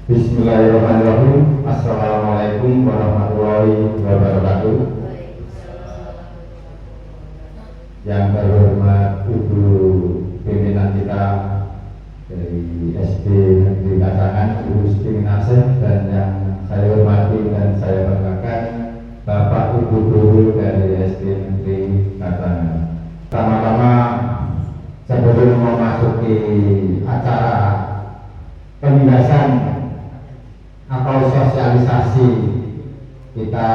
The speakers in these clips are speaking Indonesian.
Bismillahirrahmanirrahim. Assalamualaikum warahmatullahi wabarakatuh. Yang terhormat Ibu pimpinan kita dari SD Negeri Kacangan, Ibu Siti Minasih, dan yang saya hormati dan saya banggakan Bapak Ibu guru dari SD Negeri Kacangan. Pertama-tama sebelum memasuki acara penindasan atau sosialisasi, kita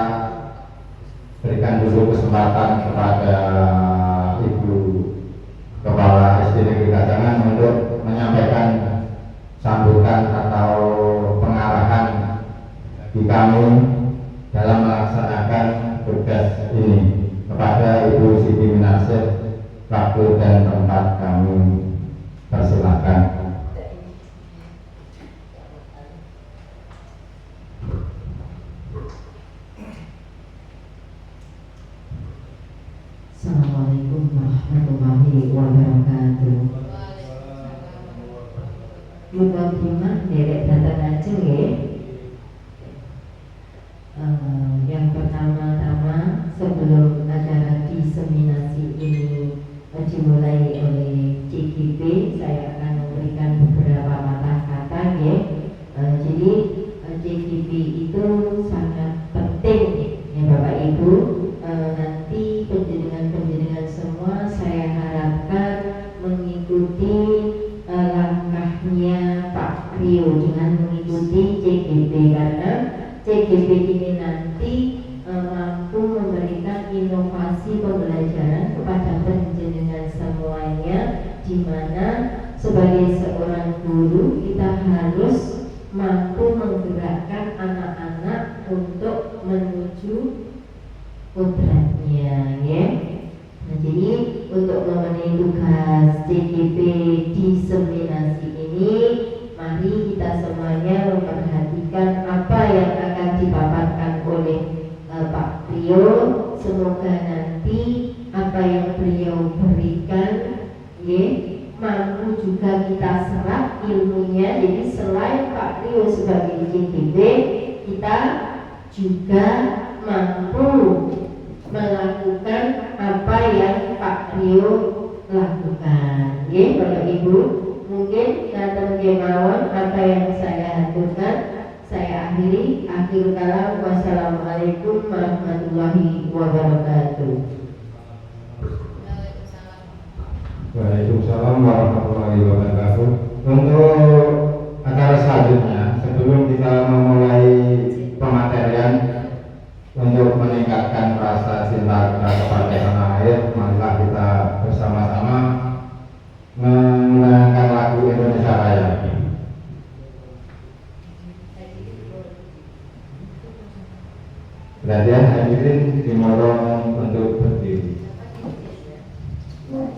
berikan dulu kesempatan kepada Ibu Kepala SD Negeri Kacangan untuk menyampaikan sambutan atau pengarahan di kami dalam melaksanakan tugas ini. Kepada Ibu Siti Minasih, waktu dan tempat kami persilahkan. Assalamualaikum warahmatullahi wabarakatuh. Yuda Bima derek datang aja ya. Yang pertama-tama sebelum acara diseminasi ini dimulai oleh CGP, saya akan memberikan beberapa patah kata ya. Jadi CGP itu sangat penting ya Bapak Ibu. Nanti penjenengan semua saya harapkan mengikuti langkahnya Pak Rio dengan mengikuti CGP, karena CGP ini nanti mampu memberikan inovasi pembelajaran kepada penjenengan semuanya, di mana sebagai seorang guru kita harus mampu menggerakkan anak-anak untuk menuju kodratnya ya. Nah, jadi untuk memenuhi tugas CGP diseminasi ini, mari kita semuanya memperhatikan apa yang akan dipaparkan oleh Pak Rio. Semoga nanti apa yang beliau berikan ya, mampu juga kita serap ilmunya. Jadi selain Pak Rio sebagai CGP, kita juga mampu melakukan apa yang Pak Rio lakukan ya Bapak Ibu. Mungkin datang kemauan apa yang saya aturkan, saya akhiri. Akhir kalam, wassalamualaikum warahmatullahi wabarakatuh. Waalaikumsalam warahmatullahi wabarakatuh. Untuk acara selanjutnya, sebelum kita memulai pematerian untuk meningkatkan rasa cinta kita kepada tanah air, marilah kita bersama-sama menyanyikan lagu Indonesia Raya. Perhatian hadirin dimorong untuk berdiri. Indonesia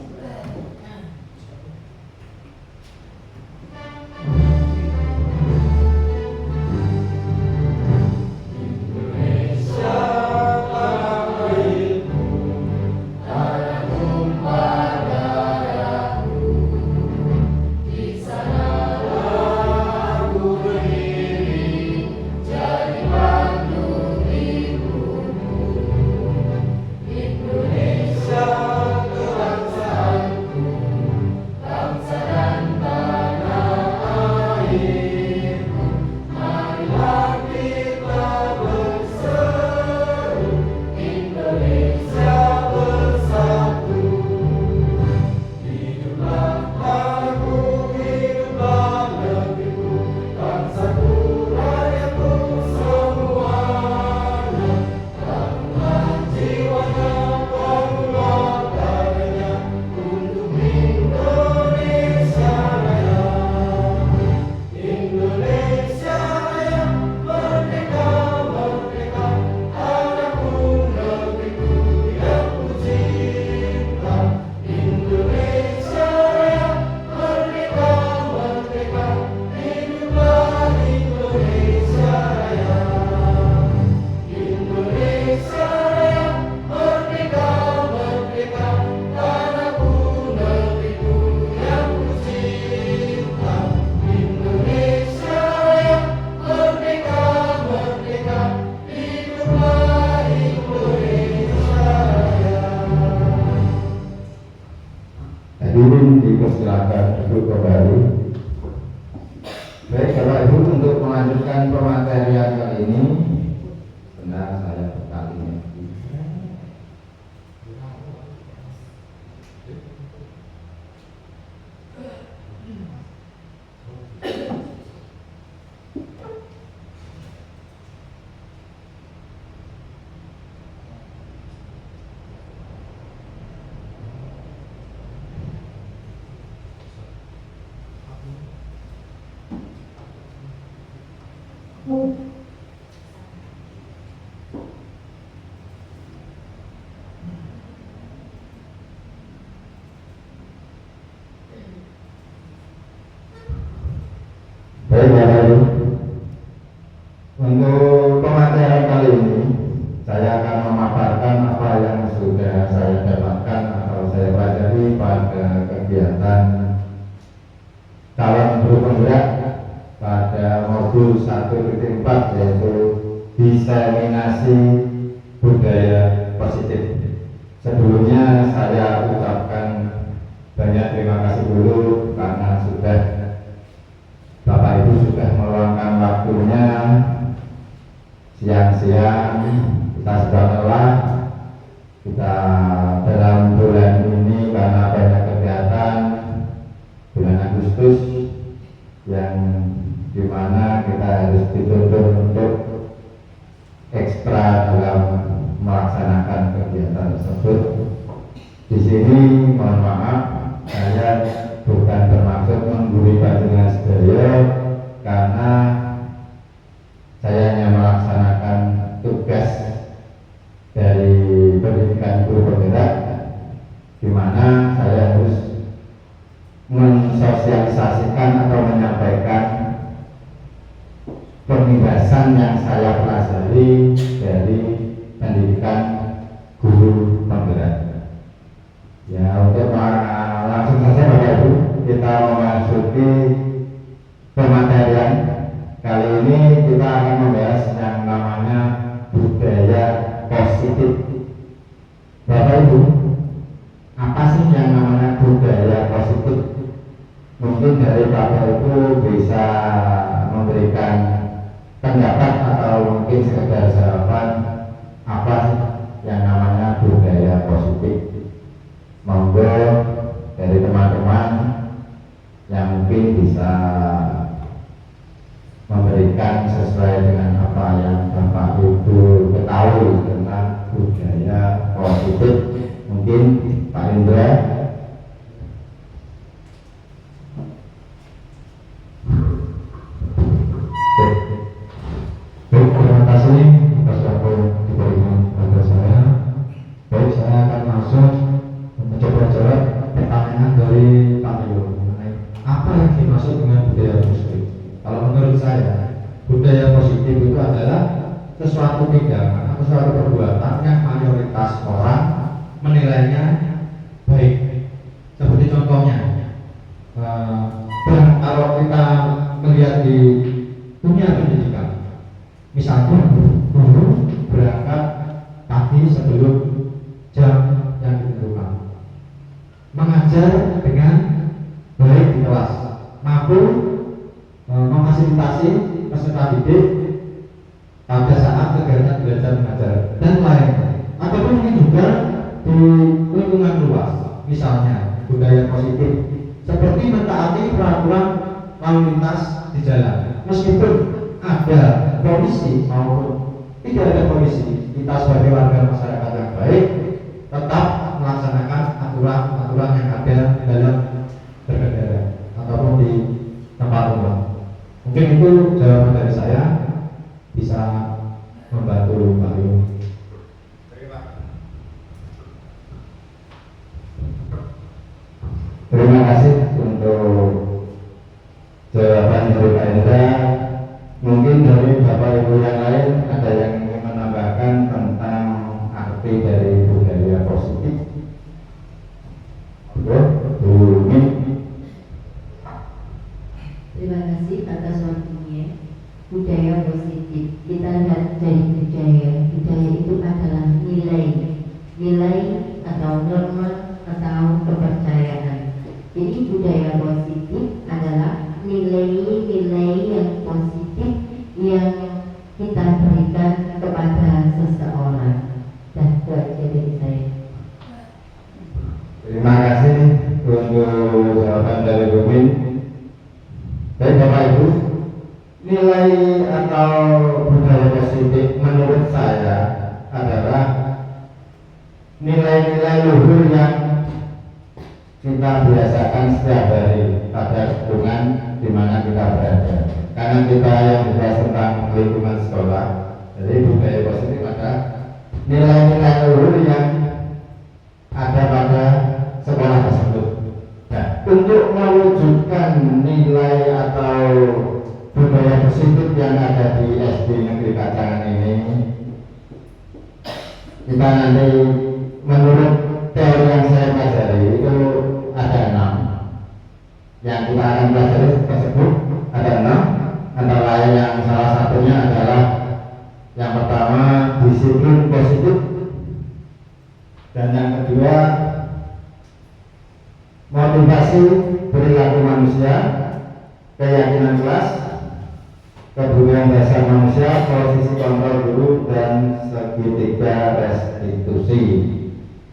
silakan duduk kembali. Baik, Bapak Ibu, untuk melanjutkan pematerian kali ini, benar saya berkali. Baik, Bapak Ibu, untuk pematerian kali ini saya akan memaparkan apa yang sudah saya dapatkan atau saya pelajari pada kegiatan calon guru penggerak pada modul 1.4, yaitu diseminasi budaya positif. Sebelumnya saya ucapkan banyak terima kasih dulu karena Bapak Ibu sudah meluangkan waktunya siang-siang. Kita sudah lelah, kita dalam bulan ini karena banyak kegiatan, bulan Agustus yang dimana kita harus dituntut untuk ekstra dalam melaksanakan kegiatan tersebut. Di sini mohon maaf, saya bukan bermaksud menggurui panjenengan sedaya, karena saya hanya melaksanakan tugas dari pendidikan guru penggerak, di mana saya harus mensosialisasikan atau menyampaikan pembahasan yang saya pelajari dari pendidikan guru penggerak. Ya, untuk langsung saja Bapak Ibu, kita memasuki pematerian. Kali ini kita akan membahas yang namanya budaya positif. Bapak Ibu, apa sih yang namanya budaya positif? Mungkin dari Bapak Ibu bisa memberikan pendapat atau mungkin sekedar jawaban apa sih yang namanya budaya positif. Monggo dari teman-teman yang mungkin bisa memberikan sesuai dengan apa yang Bapak Ibu ketahui tentang budaya positif. Mungkin Pak Indra. Baik, terima kasih atas waktu diberikan pada saya. Baik, saya akan langsung mencoba jawab pertanyaan dari Pak Yo mengenai apa yang dimaksud dengan budaya positif. Kalau menurut saya, budaya positif itu adalah sesuatu tindakan atau suatu perbuatan yang mayoritas orang menilainya baik. Seperti contohnya, kalau kita melihat di dunia pendidikan, misalnya guru berangkat pagi sebelum jam yang ditentukan, mengajar dengan baik di kelas, mampu memfasilitasi peserta didik pada saat kegiatan belajar mengajar dan lain-lain. Ataupun mungkin juga di lingkungan luas, misalnya budaya positif seperti mentaati peraturan lalu lintas di jalan, meskipun ada polisi maupun tidak ada polisi, kita sebagai warga masyarakat yang baik tetap melaksanakan aturan-aturan yang ada dalam berkendara ataupun di tempat umum. Mungkin itu jawaban dari saya, bisa membantu Pak Yu. Terima kasih untuk jawaban dari Pak Indra. Mungkin dari Bapak Ibu yang lain ada yang ingin menambahkan tentang arti dari budaya positif. Bu Min. Terima kasih atas waktunya. Budaya positif, kita lihat dari budaya. Budaya itu adalah nilai atau norma atau kepercayaan. Jadi budaya positif adalah nilai-nilai yang positif yang kita berikan kepada seseorang. Dan itu aja dari saya. Terima kasih untuk jawaban dari Bumin. Baik Bapak Ibu, nilai atau budaya positif menurut saya adalah nilai-nilai luhur yang kita biasakan setiap hari pada lingkungan di mana kita berada. Karena kita yang dibahas tentang lingkungan sekolah, jadi budaya positif ada nilai-nilai luhur yang ada pada sekolah tersebut. Nah, untuk mewujudkan nilai atau budaya positif yang ada di SD Negeri Kacangan ini, kita nanti menurut teori yang saya pelajari itu ada 6 yang kita akan pelajari tersebut, ada 6 antara lain yang salah satunya adalah yang pertama disiplin positif, dan yang kedua motivasi perilaku manusia, keyakinan kelas, kebudayaan dasar manusia, posisi kontrol guru, dan segitiga restitusi.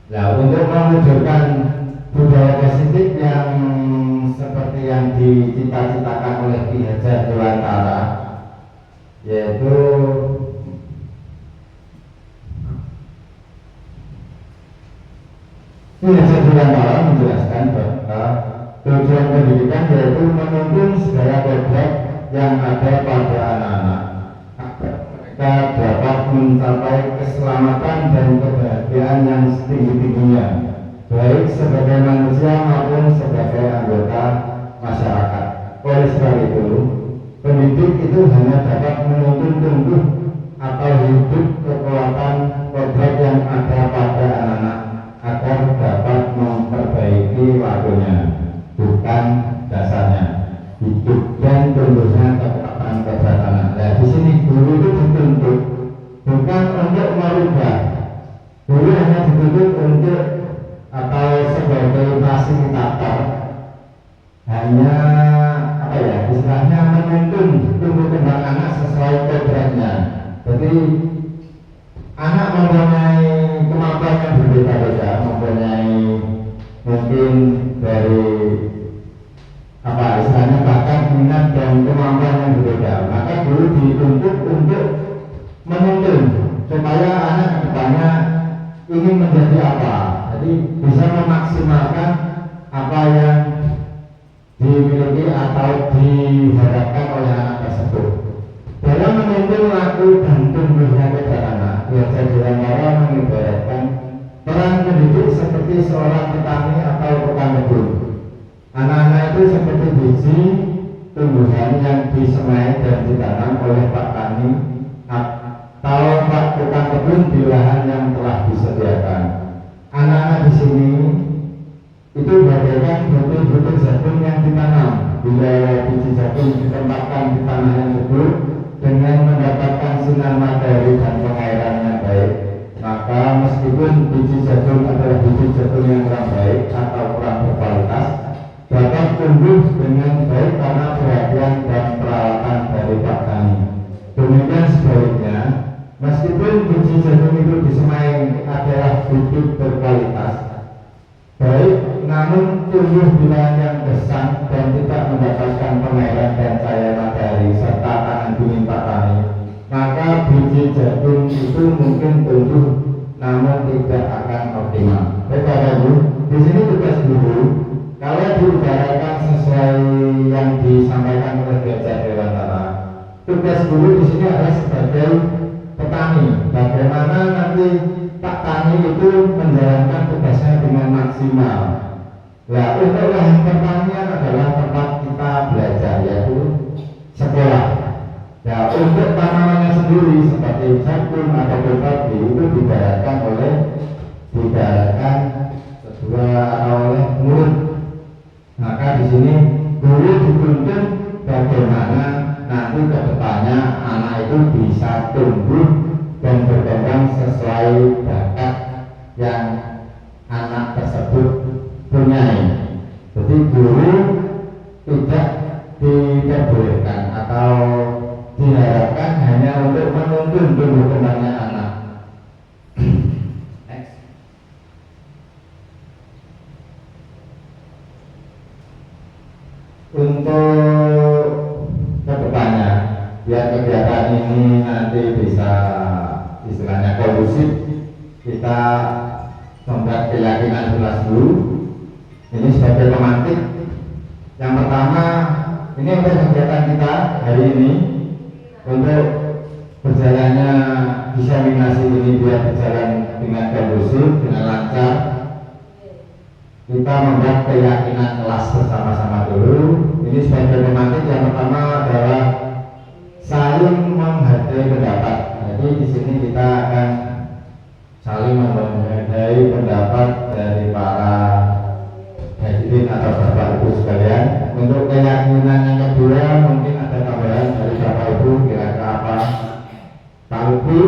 Nah, untuk mewujudkan budaya positif yang seperti yang dicita-citakan oleh Ki Hajar Dewantara, yaitu Ki Hajar Dewantara menjelaskan bahwa tujuan pendidikan yaitu menuntun segala kodrat yang ada pada anak-anak agar mereka dapat mencapai keselamatan dan kebahagiaan yang setinggi-tingginya, baik sebagai manusia maupun sebagai anggota masyarakat. Oleh sebab itu, pendidik itu hanya dapat menuntun tumbuh atau hidup kekuatan kodrat yang ada pada anak-anak agar dapat memperbaiki waktunya, bukan dasarnya, hidup dan tumbuhnya kekuatan kodrat anak. Nah, di sini guru itu dituntut bukan untuk merubah, guru hanya dituntut untuk atau sebagai fasilitator, hanya apa ya istilahnya, menuntun tumbuh kembang anak sesuai kodratnya. Jadi anak mempunyai kemampuan yang berbeda-beda, mempunyai mungkin dari apa istilahnya bakat, minat, dan kemampuan yang berbeda. Maka guru dituntut untuk menuntun supaya anak kedepannya ingin menjadi apa, jadi bisa memaksimalkan apa yang dimiliki atau diharapkan oleh anak tersebut. Dalam menuntun laku dan tumbuhnya kodrat anak, Ki Hajar Dewantara mengibaratkan peran pendidik seperti seorang petani atau tukang kebun. Anak-anak itu seperti biji tumbuhan yang disemai dan ditanam oleh Pak Tani atau Pak tukang kebun di lahan yang telah disediakan. Anak-anak di sini itu bagaikan butir-butir jagung yang ditanam. Bila biji jagung ditempatkan di tanah yang subur dengan mendapatkan sinar matahari dan pengairan yang baik, maka meskipun biji jagung adalah biji jagung yang kurang baik atau kurang berkualitas, dapat tumbuh dengan baik karena perhatian dan perawatan dari Pak Tani. Demikian sebaliknya, meskipun biji jagung itu disemai adalah bibit berkualitas baik, namun tumbuh di lahan yang gersang dan tidak mendapatkan pengairan dan cahaya matahari serta tangan dingin Pak Tani, maka biji jagung itu mungkin tumbuh namun tidak akan optimal. Baik Bapak Ibu, di sini tugas guru kalau diutarakan sesuai yang disampaikan oleh Ki Hajar Dewantara, tugas guru di sini adalah sebagai petani. Bagaimana nanti Pak Tani itu menjalankan tugasnya dengan maksimal. Nah, untuk lahan pertanian adalah tempat kita belajar, yaitu sekolah. Nah, untuk tanamannya sendiri seperti jagung atau padi itu didaratkan kedua oleh mulut. Maka di sini guru dituntut bagaimana nanti ke depannya anak itu bisa tumbuh dan berkembang sesuai bakat yang anak tersebut punya. Jadi dibolehkan atau diharapkan hanya untuk menuntun tumbuh kembangnya anak. Next. Untuk kedepannya, biar kegiatan ini nanti bisa istilahnya kondusif, kita membuat keyakinan jelas dulu. Ini sebagai pemantik. Yang pertama, ini untuk kegiatan kita hari ini, untuk berjalannya diseminasi ini biar berjalan dengan kondusif, dengan lancar. Kita membuat keyakinan kelas bersama-sama dulu. Ini sebagai pemantik. Yang pertama adalah saling menghargai pendapat. Jadi di sini kita akan saling menghargai pendapat dari para hadirin atau bapak ibu sekalian. Untuk keyakinan yang kedua mungkin ada tambahan dari bapak ibu, kira-kira apa? Pak Lutfi,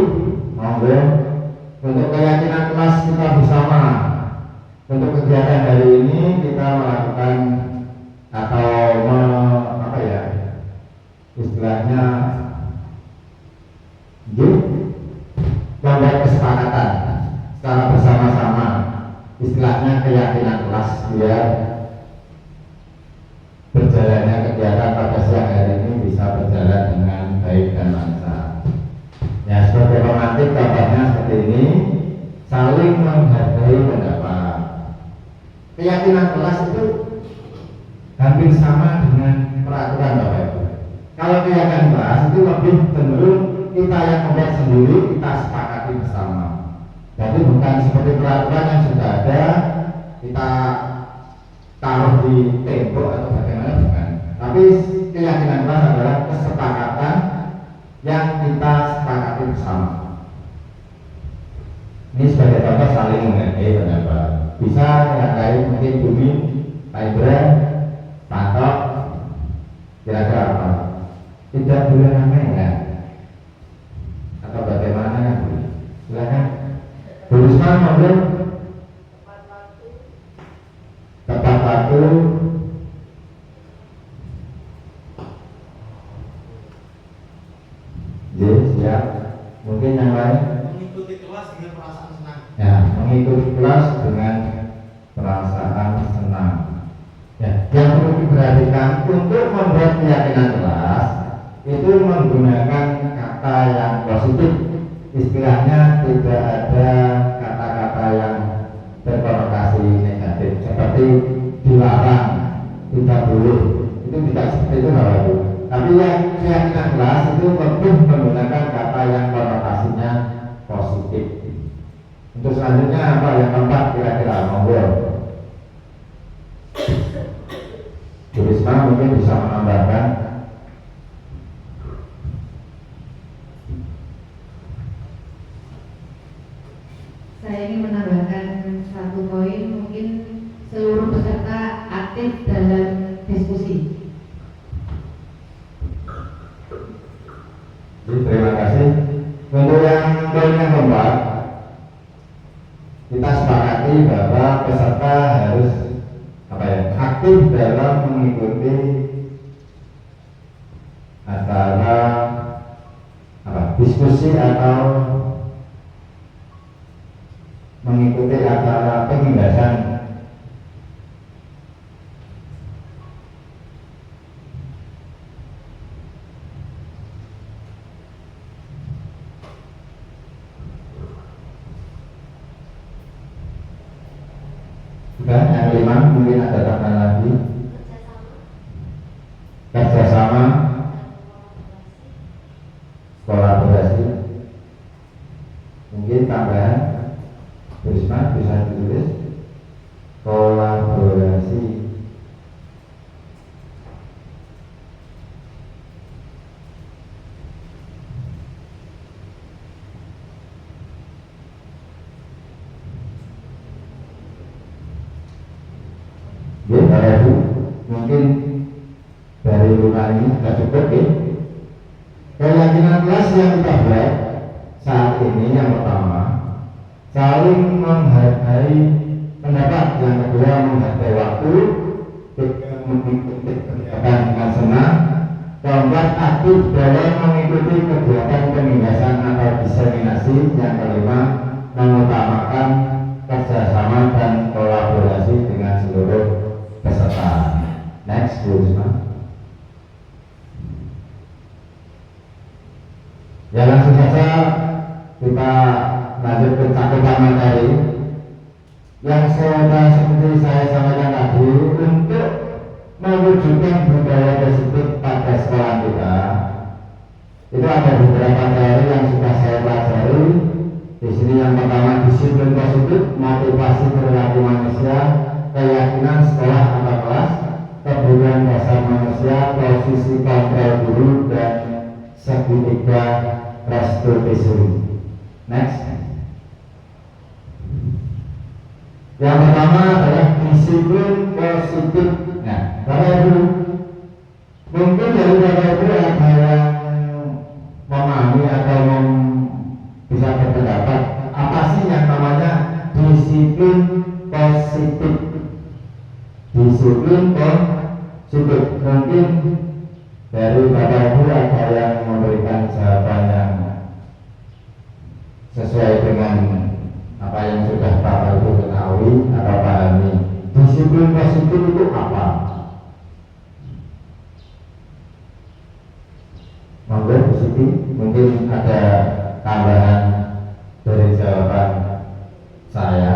monggo. Untuk keyakinan kelas kita bersama. Untuk kegiatan hari ini kita melakukan atau apa ya istilahnya membuat kesepakatan secara bersama-sama, istilahnya keyakinan kelas biar berjalannya kegiatan pada siang hari ini bisa berjalan dengan baik dan lancar. Ya, sebagai pemantik gambarnya seperti ini, saling menghargai pendapat. Keyakinan kelas itu hampir sama dengan peraturan Bapak Ibu. Kalau keyakinan kelas itu lebih cenderung kita yang membuat sendiri, kita sepakati bersama. Jadi bukan seperti peraturan yang sudah ada kita taruh di tembok atau bagaimana, bukan. Tapi keyakinan kelas adalah kesepakatan yang kita sepakati bersama. Ini sebagai contoh saling menghargai pendapat. Bisa yang lain mungkin Bumi, Pak Indra, Patok, kira-kira apa? Tidak boleh ramai ya? Atau bagaimana? Silakan. Bu Risma, monggo. Tepat waktu. Yes, siap. Mungkin yang lain? Mengikuti kelas dengan perasaan senang. Ya, mengikuti kelas dengan perasaan senang. Ya, yang perlu diperhatikan untuk membuat keyakinan kelas itu menggunakan kata yang positif. Istilahnya tidak ada kata-kata yang berkonotasi negatif seperti dilarang, tidak boleh. Itu tidak seperti itu Bapak Ibu. Tapi yang keyakinan kelas itu lebih menggunakan kata yang konotasinya positif. Untuk selanjutnya apa yang keempat kira-kira, monggo. Bu Risma mungkin bisa menambahkan. Saya ingin menambahkan satu poin, mungkin seluruh peserta aktif dalam diskusi. Terima kasih. Untuk yang poin yang keempat, kita sepakati bahwa peserta harus aktif dalam mengikuti acara diskusi atau mengikuti acara pembahasan. Dan yang kelima mungkin ada tambahan lagi. Kerjasama, kolaborasi. Mungkin tambahan Risma bisa ditulis kolaborasi. Ya, Bapak Ibu, mungkin dari rumah ini sudah cukup ya. Keyakinan kelas yang kita buat saat ini yang pertama, saling menghargai pendapat. Yang kedua, menghargai waktu, mengikuti kegiatan dengan senang. keempat, aktif dalam mengikuti kegiatan penindasan atau diseminasi. Yang kelima, mengutamakan kerjasama dan kolaborasi dengan seluruh peserta. Next, Bu Risma. Ya, langsung saja kita lanjut ke cakupan materi yang seperti saya sampaikan tadi. Untuk mewujudkan budaya positif pada sekolah kita, itu ada beberapa teori yang sudah saya pelajari. Di sini yang pertama, disiplin positif, motivasi perilaku manusia, keyakinan sekolah atau kelas, kebutuhan dasar manusia, posisi kontrol guru, dan segitiga restitusi. Next. Yang pertama adalah disiplin positif. Nah, Bapak Ibu, mungkin dari Bapak Ibu ada yang memahami atau bisa berpendapat apa sih yang namanya disiplin positif. Disiplin positif. Mungkin dari Bapak Ibu ada yang memberikan jawaban yang sesuai dengan apa yang sudah Bapak Ibu ketahui atau pahami. Disiplin positif itu apa? Monggo Bu Siti, mungkin ada tambahan dari jawaban saya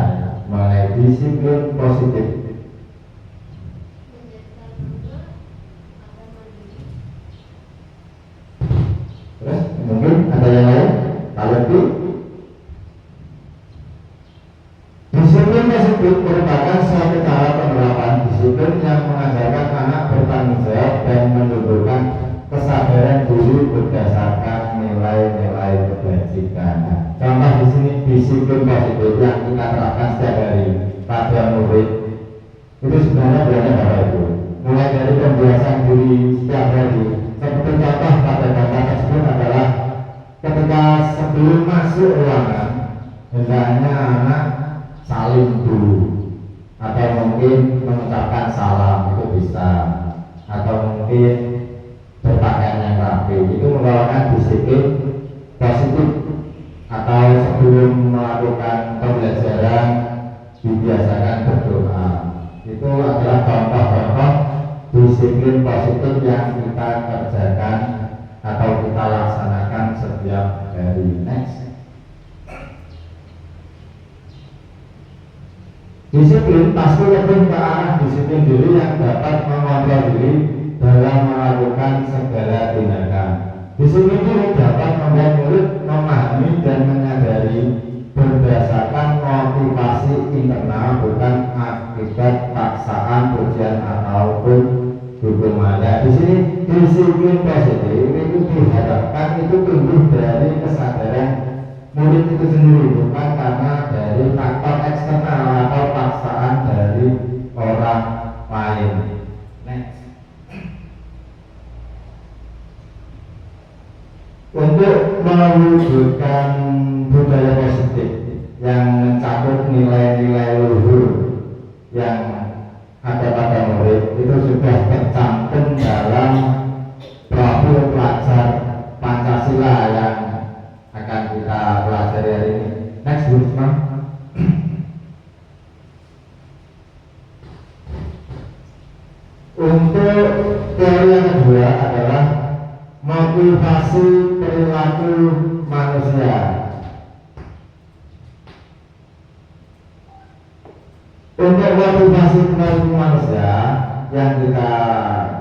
mengenai disiplin positif. Terus mungkin ada yang lain? Kalau itu, disiplin positif merupakan suatu cara penerapan disiplin yang mengajarkan anak bertanggung jawab dan menumbuhkan kesadaran diri berdasarkan nilai-nilai kebajikan. Contoh di sini disiplin positif yang kita terapkan setiap hari pada murid itu sebenarnya Bapak Ibu, mulai dari pembiasaan diri setiap hari. Seperti contoh pada gambar tersebut adalah ketika sebelum masuk ruangan hendaknya anak salim dulu, atau mungkin mengucapkan salam, itu bisa, atau mungkin berpakaian yang rapi. Itu merupakan disiplin positif. Atau sebelum melakukan pembelajaran dibiasakan berdoa. Itu adalah contoh-contoh disiplin positif yang kita kerjakan atau kita laksanakan setiap hari. Next. Disiplin pasti lebih ke arah disiplin diri yang dapat mengontrol diri dalam melakukan segala tindakan. Disiplin diri dapat membuat murid memahami dan menyadari berdasarkan motivasi internal, bukan akibat paksaan, ujian ataupun hukuman. Di sini disiplin positif itu diharapkan itu tumbuh dari kesadaran murid itu sendiri, bukan karena dari faktor eksternal atau paksaan dari orang lain. Next. Untuk mewujudkan budaya positif yang mencakup nilai-nilai luhur yang ada pada murid, itu sudah tercantum dalam profil pelajar Pancasila yang akan kita pelajari hari ini. Next, Bu Risma. Untuk teori yang kedua adalah motivasi perilaku manusia. Untuk motivasi perilaku manusia yang kita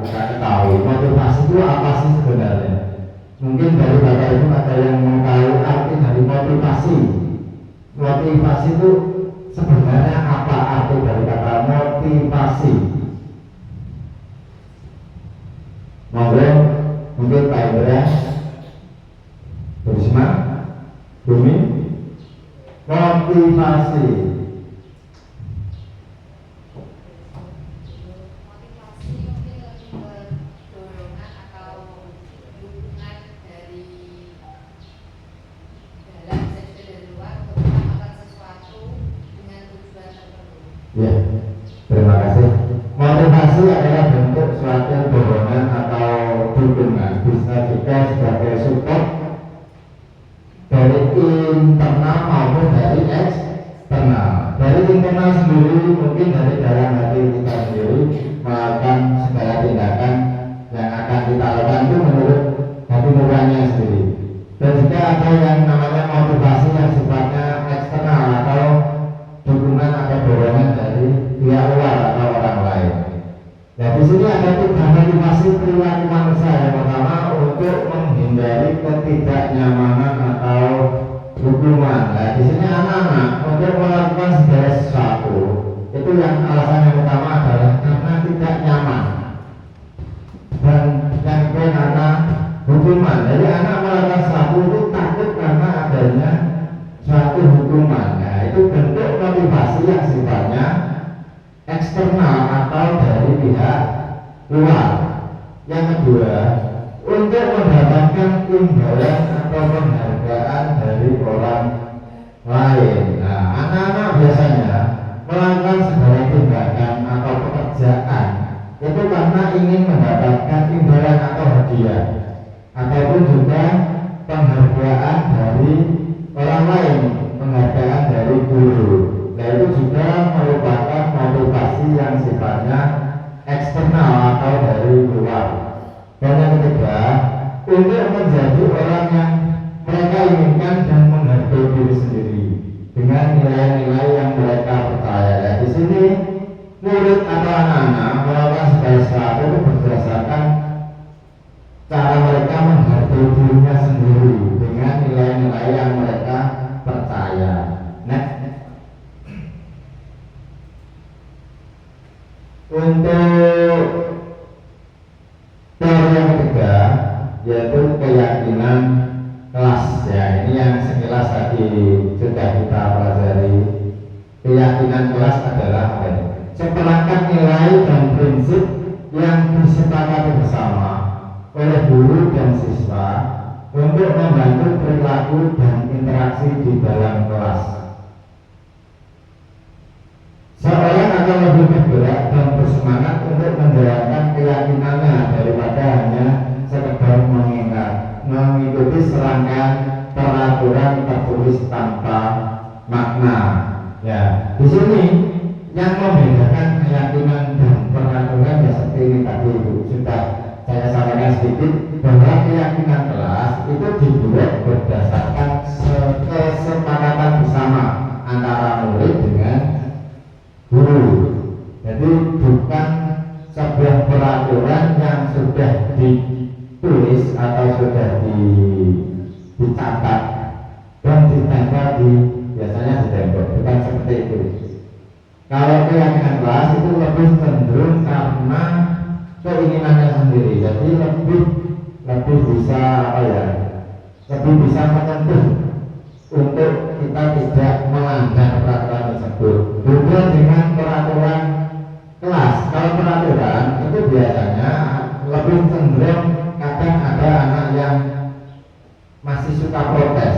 ketahui, motivasi itu apa sih sebenarnya? Mungkin dari Bapak Ibu ada yang mengetahui arti dari motivasi. Motivasi itu sebenarnya apa arti dari kata motivasi? Monggo, mungkin Pak Indra, Bu Risma, Bumi. Motivasi. Ya, terima kasih. Motivasi adalah bentuk suatu dorongan atau dukungan bisa juga sebagai support dari internal maupun dari eksternal. Dari internal sendiri mungkin dari dalam hati kita sendiri melakukan segala tindakan yang akan kita lakukan itu menurut hati nuraninya sendiri. Dan juga ada yang namanya motivasi yang sifatnya eksternal atau dukungan atau dorongan dari pihak luar atau orang lain. Nah, di sini ada 3 motivasi perilaku manusia. Yang pertama untuk menghindari ketidaknyamanan atau hukuman. Nah, di sini anak-anak untuk melakukan segala sesuatu itu yang alasan yang utama adalah karena tidak nyaman dan yang kedua karena hukuman. Jadi anak melakukan sesuatu itu takut karena adanya suatu hukuman. Nah, itu bentuk motivasi yang sifatnya eksternal atau dari pihak luar. Yang kedua, untuk mendapatkan imbalan atau penghargaan dari orang lain. Nah, anak-anak biasanya melakukan segala tindakan atau pekerjaan itu karena ingin mendapatkan imbalan atau hadiah ataupun juga penghargaan dari orang lain, penghargaan dari guru. Nah, itu juga merupakan motivasi yang sifatnya eksternal atau dari luar. Dan yang ketiga, untuk menjadi orang yang mereka inginkan dan menghargai diri sendiri dengan nilai-nilai yang mereka percaya. Nah, di sini murid atau anak-anak melakukan segala sesuatu itu berdasarkan cara mereka menghargai dirinya sendiri dengan nilai-nilai yang mereka percaya. Next. Untuk teori yang ketiga yaitu keyakinan kelas. Ya, ini yang sekilas tadi sudah kita pelajari. Keyakinan kelas adalah seperangkat nilai dan prinsip yang disepakati bersama oleh guru dan siswa untuk membantu perilaku dan interaksi di dalam kelas. Seorang akan lebih bergerak dan bersemangat untuk menjalankan keyakinannya daripada hanya sekedar mengikuti serangkaian peraturan tertulis tanpa makna. Ya, di sini yang membedakan keyakinan dan peraturan ya seperti ini tadi sudah saya sampaikan sedikit bahwa keyakinan kelas itu dibuat berdasarkan kesepakatan bersama antara murid dengan guru. Jadi bukan sebuah peraturan yang sudah ditulis atau sudah dicatat dan ditempel di biasanya di tembok, bukan seperti itu. Kalau keyakinan kelas itu lebih cenderung karena keinginannya sendiri, jadi lebih bisa lebih bisa menyentuh untuk kita tidak melanggar peraturan tersebut. Beda dengan peraturan kelas. Kalau peraturan itu biasanya lebih cenderung kadang ada anak yang masih suka protes.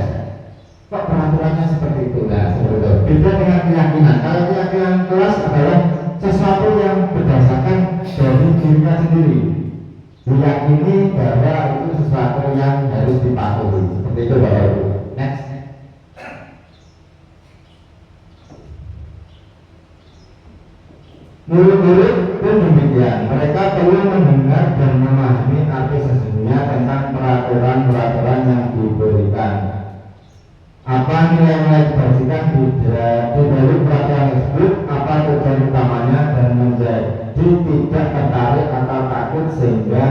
Kok peraturannya seperti itu? Nah, seperti itu. Beda dengan keyakinan. Kalau keyakinan kelas adalah sesuatu yang berdasarkan dari dirinya sendiri. Diyakini bahwa itu sesuatu yang harus dipatuhi. Seperti itu, Bapak Ibu. Next. Murid-murid pun demikian. Mereka perlu mendengar dan memahami arti sesungguhnya tentang peraturan-peraturan yang diberikan. Apa nilai-nilai kebajikan di dari peraturan tersebut, apa tujuan utamanya, dan menjadi tidak tertarik atau takut sehingga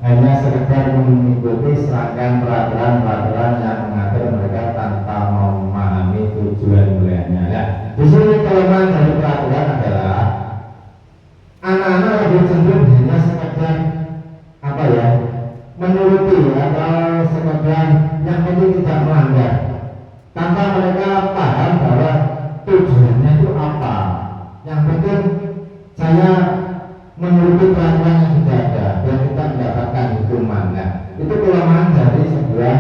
hanya sekedar mengikuti serangkaian peraturan-peraturan yang mengatur mereka tanpa memahami tujuan mulianya. Ya, di sini kelemahan dari peraturan adalah anak-anak lebih cenderung hanya sekedar menuruti atau sekedar yang penting tidak melanggar, tanpa mereka paham bahwa tujuannya itu apa. Yang penting saya menuruti peraturan yang sudah ada dan tidak mendapatkan hukuman. Nah, itu kelemahan dari sebuah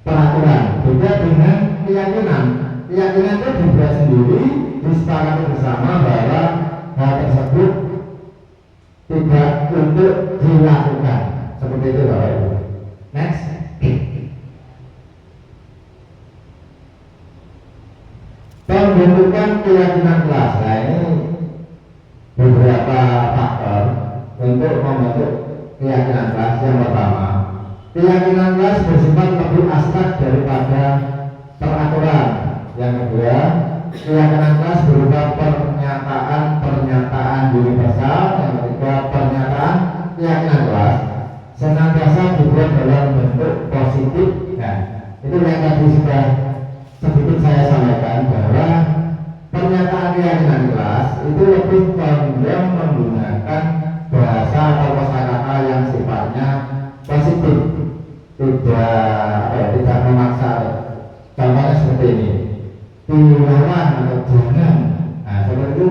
peraturan. Beda dengan keyakinan. Keyakinan itu dibuat sendiri, disepakati bersama bahwa hal tersebut tidak untuk dilakukan. seperti itu Bapak Ibu. Next. Pembentukan keyakinan kelas. Nah ini beberapa faktor untuk membentuk keyakinan kelas. Yang pertama, keyakinan kelas bersifat lebih abstrak daripada peraturan. Yang kedua, keyakinan kelas berupa pernyataan universal. Yang ketiga, pernyataan keyakinan kelas senantiasa dibuat dalam bentuk positif. Nah, itu yang tadi sudah sedikit saya sampaikan bahwa pernyataan keyakinan kelas itu lebih condong menggunakan bahasa atau kosakata yang sifatnya positif, tidak memaksa. Contohnya seperti ini, dilarang atau jangan. Nah, seperti itu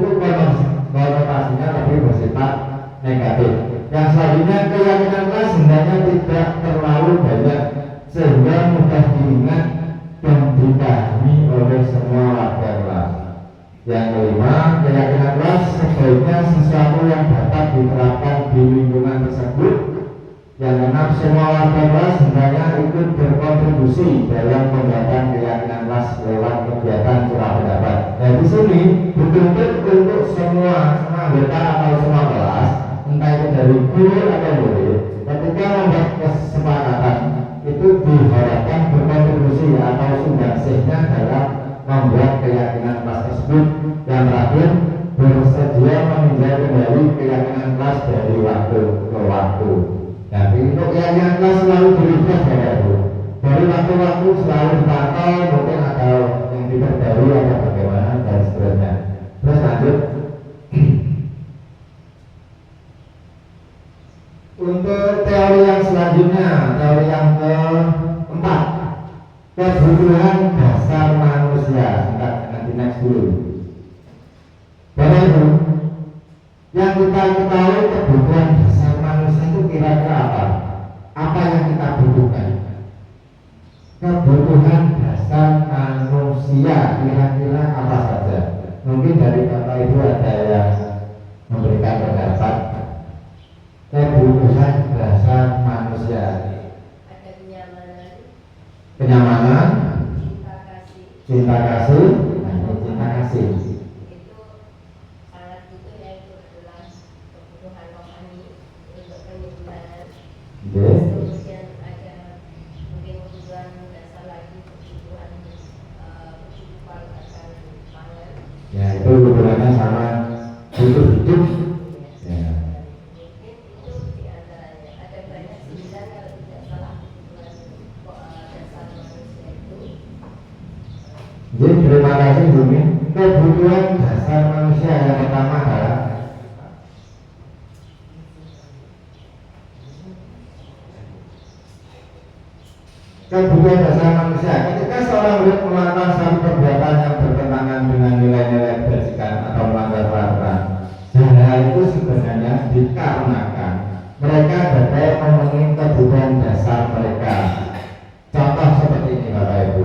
konotasinya lebih bersifat negatif. Yang selanjutnya, keyakinan kelas hendaknya tidak terlalu banyak sehingga mudah diingat dan dipahami oleh semua warga kelas. Yang kelima, keyakinan kelas sebaiknya sesuatu yang dapat diterapkan di lingkungan tersebut. Yang keenam, semua warga kelas hendaknya ikut berkontribusi dalam pembuatan keyakinan kelas lewat kegiatan curah pendapat. Nah di sini betul-betul untuk semua anggota atau semua kelas, entah itu dari guru atau murid, ketika membuat kesepakatan itu diharapkan berkontribusi atau sumbangsihnya dalam membuat keyakinan kelas tersebut. Yang terakhir, bersedia meninjau kembali keyakinan kelas dari waktu ke waktu. Tapi untuk keyakinan kelas selalu dirubah Bapak Ibu. Dari waktu-waktu selalu dipantau, mungkin ada yang diperbarui atau bagaimana dan seterusnya. Terus lanjut. Untuk teori yang selanjutnya, teori yang keempat, kebutuhan dasar manusia. Nanti next dulu. Bapak Ibu, yang kita ketahui kebutuhan dasar manusia itu kira-kira apa? Apa yang kita butuhkan? Kebutuhan dasar manusia kira-kira apa saja? Mungkin dari Bapak Ibu ada yang memberikan pendapat. Kebutuhan dasar manusia. Ada Kenyamanan, cinta kasih, cinta kasih. itu sangat itu yaitu adalah kebutuhan rohani untuk penyimpanan. Yes. Kemudian ada mungkin kebutuhan dasar lagi, kebutuhan kehidupan akan pangan. Ya itu hubungannya sama butuh hidup. Ya. Mungkin itu diantaranya. Ada banyak 9 kalau tidak salah kebutuhan dasar manusia itu. Jadi terima kasih Bumi. Kebutuhan dasar manusia yang pertama adalah kebutuhan dasar manusia. Ketika seorang murid melakukan suatu perbuatan yang bertentangan dengan nilai-nilai kebajikan atau melanggar peraturan, hal itu sebenarnya dikarenakan mereka dapat memenuhi kebutuhan dasar mereka. Contoh seperti ini Bapak Ibu.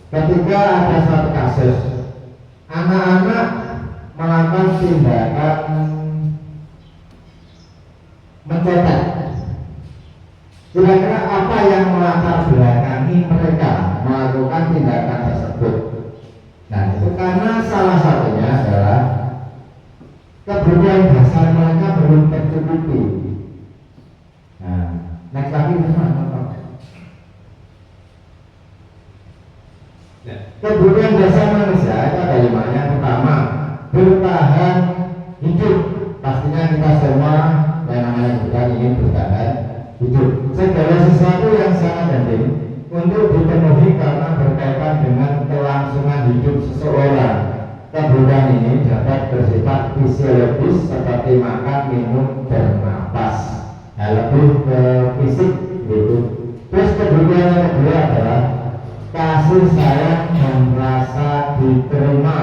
Ketika ada suatu kasus, anak-anak melakukan tindakan mencetak. Kira-kira apa yang melatar belakangi mereka melakukan tindakan tersebut? Nah, itu karena salah satunya adalah kebutuhan dasar mereka belum tercukupi. Nah, next lagi kebutuhan dasar manusia itu ada 5. Yang pertama, bertahan hidup. Pastinya kita semua yang namanya juga ingin bertahan hidup. Segala sesuatu yang sangat penting untuk dipenuhi karena berkaitan dengan kelangsungan hidup seseorang. Kebutuhan ini dapat bersifat fisiologis seperti makan, minum, bernafas. Nah, lebih ke fisik gitu. Terus kebutuhan yang kedua adalah kasih sayang dan rasa diterima.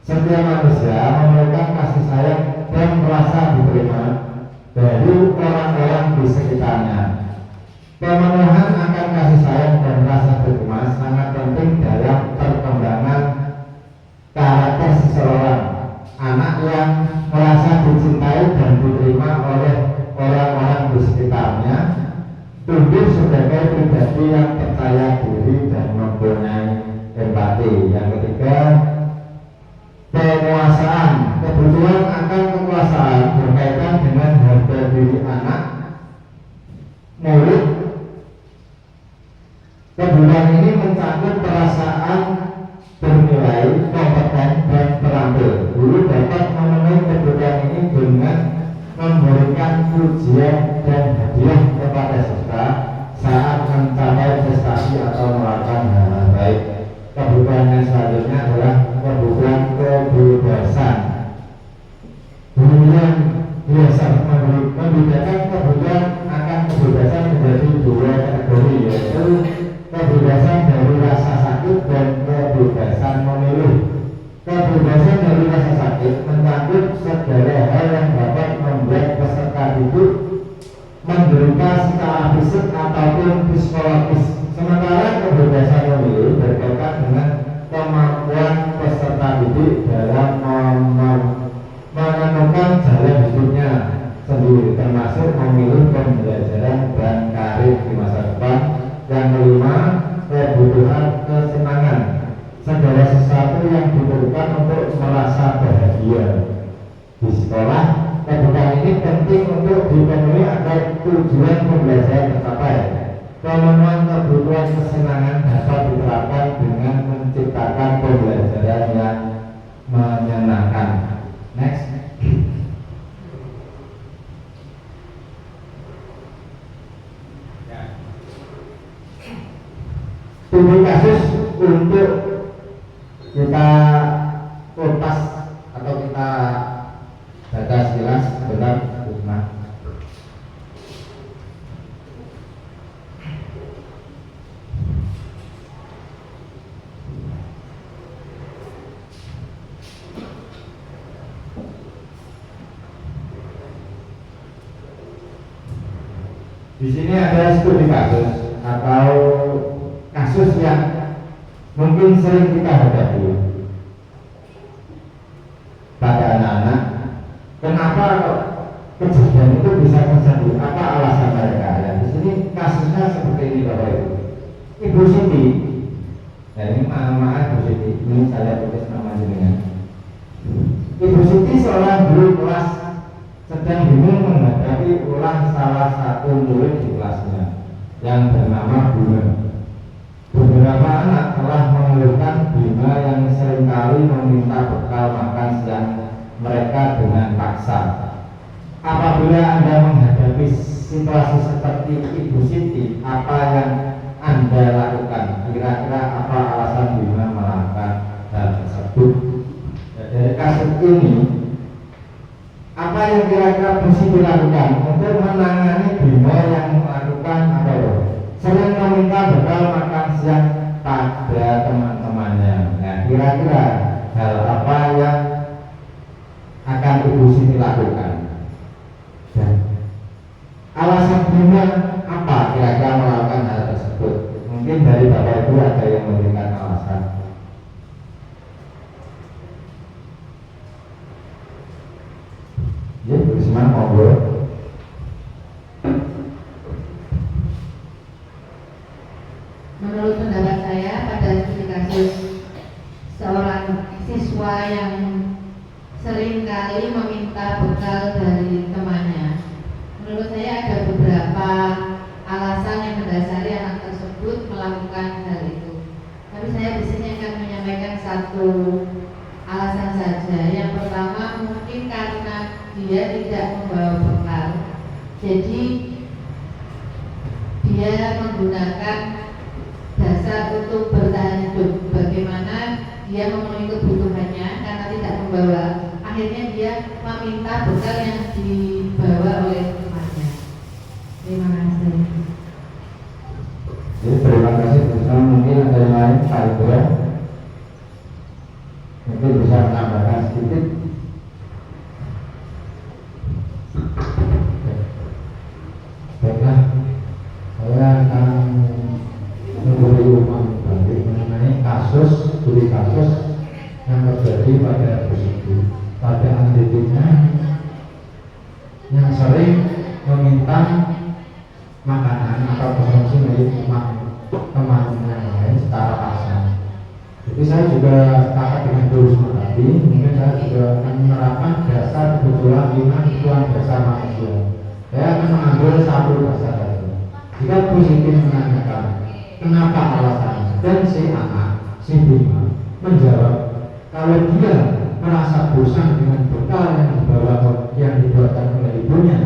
Setiap manusia memerlukan kasih sayang dan merasa diterima dari orang-orang di sekitarnya. Pemenuhan akan kasih sayang dan rasa diterima sangat penting dalam perkembangan karakter seseorang. Anak yang merasa dicintai dan diterima oleh orang-orang di sekitarnya tumbuh sebagai pribadi yang percaya diri dan mempunyai empati. Yang ketiga, penguasaan. Kebutuhan akan kekuasaan berkaitan dengan harga diri anak, murid. Kebutuhan ini mencakup perasaan bernilai, kompeten, dan terampil. Guru dapat memenuhi kebutuhan ini dengan memberikan pujian dan hadiah kepada siswa saat mencapai prestasi atau melakukan hal baik. Kebutuhan yang selanjutnya adalah kebutuhan kebebasan. Guru yang biasa membedakan kebutuhan akan kebebasan menjadi dua kategori, yaitu kebebasan dari rasa sakit dan kebebasan memilih. Kebebasan dari rasa sakit mencakup segala hal yang dapat membuat peserta didik menderita secara fisik ataupun psikologis. Sementara kebebasan memilih berkaitan dengan kemampuan peserta didik dalam menentukan jalan hidupnya sendiri, termasuk memilih pembelajaran dan karir di masa depan. Yang kelima, kebutuhan kesenangan. Segala sesuatu yang diperlukan untuk merasa bahagia. Di sekolah, kebutuhan ini penting untuk dipenuhi agar tujuan pembelajaran tercapai. Pemenuhan kebutuhan kesenangan dapat diterapkan dengan menciptakan pembelajaran yang menyenangkan. Next. Studi kasus untuk kita kupas atau kita baca sekilas sebentar, Usman. Di sini ada studi kasus atau kasus yang mungkin sering kita hadapi pada anak-anak. Kenapa kok kejadian itu bisa terjadi? Apa alasan mereka? Ya, di sini kasusnya seperti ini, Bapak Ibu. Ibu Siti, nah ini maaf Ibu Siti, ini saya tulis nama jenengan. Ibu Siti seorang guru kelas sedang bingung menghadapi ulah salah satu murid di kelasnya yang bernama Bunga. Beberapa anak telah mengeluhkan Bima yang seringkali meminta bekal makan siang mereka dengan paksa. Apabila Anda menghadapi situasi seperti Ibu Siti, apa yang Anda lakukan? Kira-kira apa alasan Bima melakukan hal tersebut? Dari kasus ini, apa yang kira-kira mesti dilakukan untuk menangani Bima yang melakukan apa ya? Sering meminta bekal makan siang pada teman-temannya. Nah, kira-kira hal apa yang akan Ibu Siti lakukan? Dan alasan Bima apa kira-kira melakukan hal tersebut? Mungkin dari Bapak Ibu ada yang memberikan alasan. Ya, Bu Risma, monggo. Menurut pendapat saya, pada studi kasus seorang siswa yang sering kali meminta bekal dari temannya, menurut saya ada beberapa alasan yang mendasari anak tersebut melakukan hal itu. Tapi saya di sini akan menyampaikan satu alasan saja. Yang pertama, mungkin karena dia tidak membawa bekal, jadi dia menggunakan dasar untuk bertahan hidup. Bagaimana dia memenuhi kebutuhannya karena tidak membawa, akhirnya dia meminta bekal yang dibawa oleh temannya. Terima kasih. Jadi terima kasih Bu Risma. Mungkin ada yang lain, Pak Iqbal, mungkin bisa menambahkan sedikit. Baiklah, saya akan memberi umum balik mengenai studi kasus yang terjadi pada Bu Siti, pada anak didiknya yang sering meminta makanan atau konsumsi milik teman yang lain secara paksa. Jadi saya juga sepakat dengan Bu Risma tadi, mungkin saya juga akan menerapkan dasar kebetulan iman Tuhan dasar manusia. Saya akan mengambil satu dasar tadi. Jika positif menanyakan kenapa alasannya, dan si anak, si Bima menjawab kalau dia merasa bosan dengan bekal yang dibawa yang dibuatkan oleh ibunya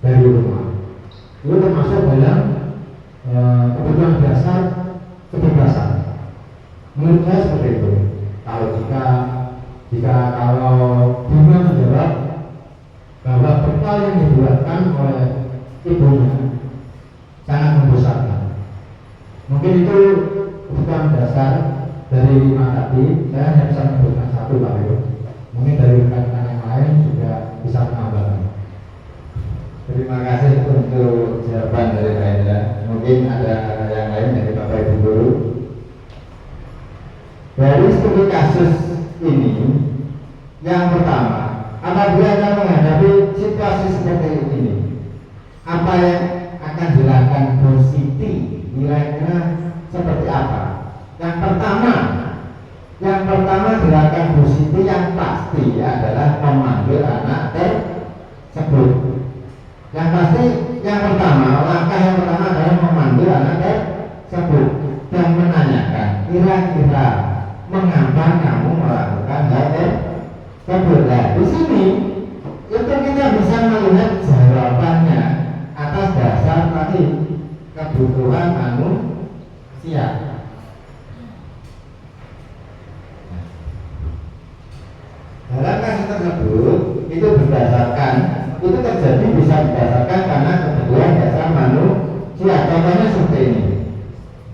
dari rumah, itu termasuk dalam kebutuhan dasar kebebasan. Menurut saya seperti itu. Kalau kalau Bima menjawab bahwa bekal yang dibuatkan oleh ibunya sangat membosankan, mungkin itu kebutuhan dasar dari Bima tadi. Saya hanya bisa menyebutkan satu Pak Ibu. Mungkin dari rekan-rekan yang lain juga bisa menambahkan. Terima kasih untuk jawaban dari Pak Indra. Mungkin ada yang lain dari Bapak Ibu Guru. Dari studi kasus ini, yang pertama, apabila Anda menghadapi situasi seperti ini, apa yang akan dilakukan Bu Siti? Kira-kira seperti apa? Yang pertama dilakukan Bu Siti yang pasti adalah memanggil anak tersebut. Yang pasti, langkah yang pertama adalah memanggil anak tersebut dan menanyakan, kira-kira mengapa kamu melakukan hal tersebut? Nah, di sini itu kita bisa melihat jawabannya atas dasar tadi kebutuhan manusia. Dalam kasus tersebut itu terjadi bisa berdasarkan karena kebutuhan dasar manusia. Contohnya seperti ini.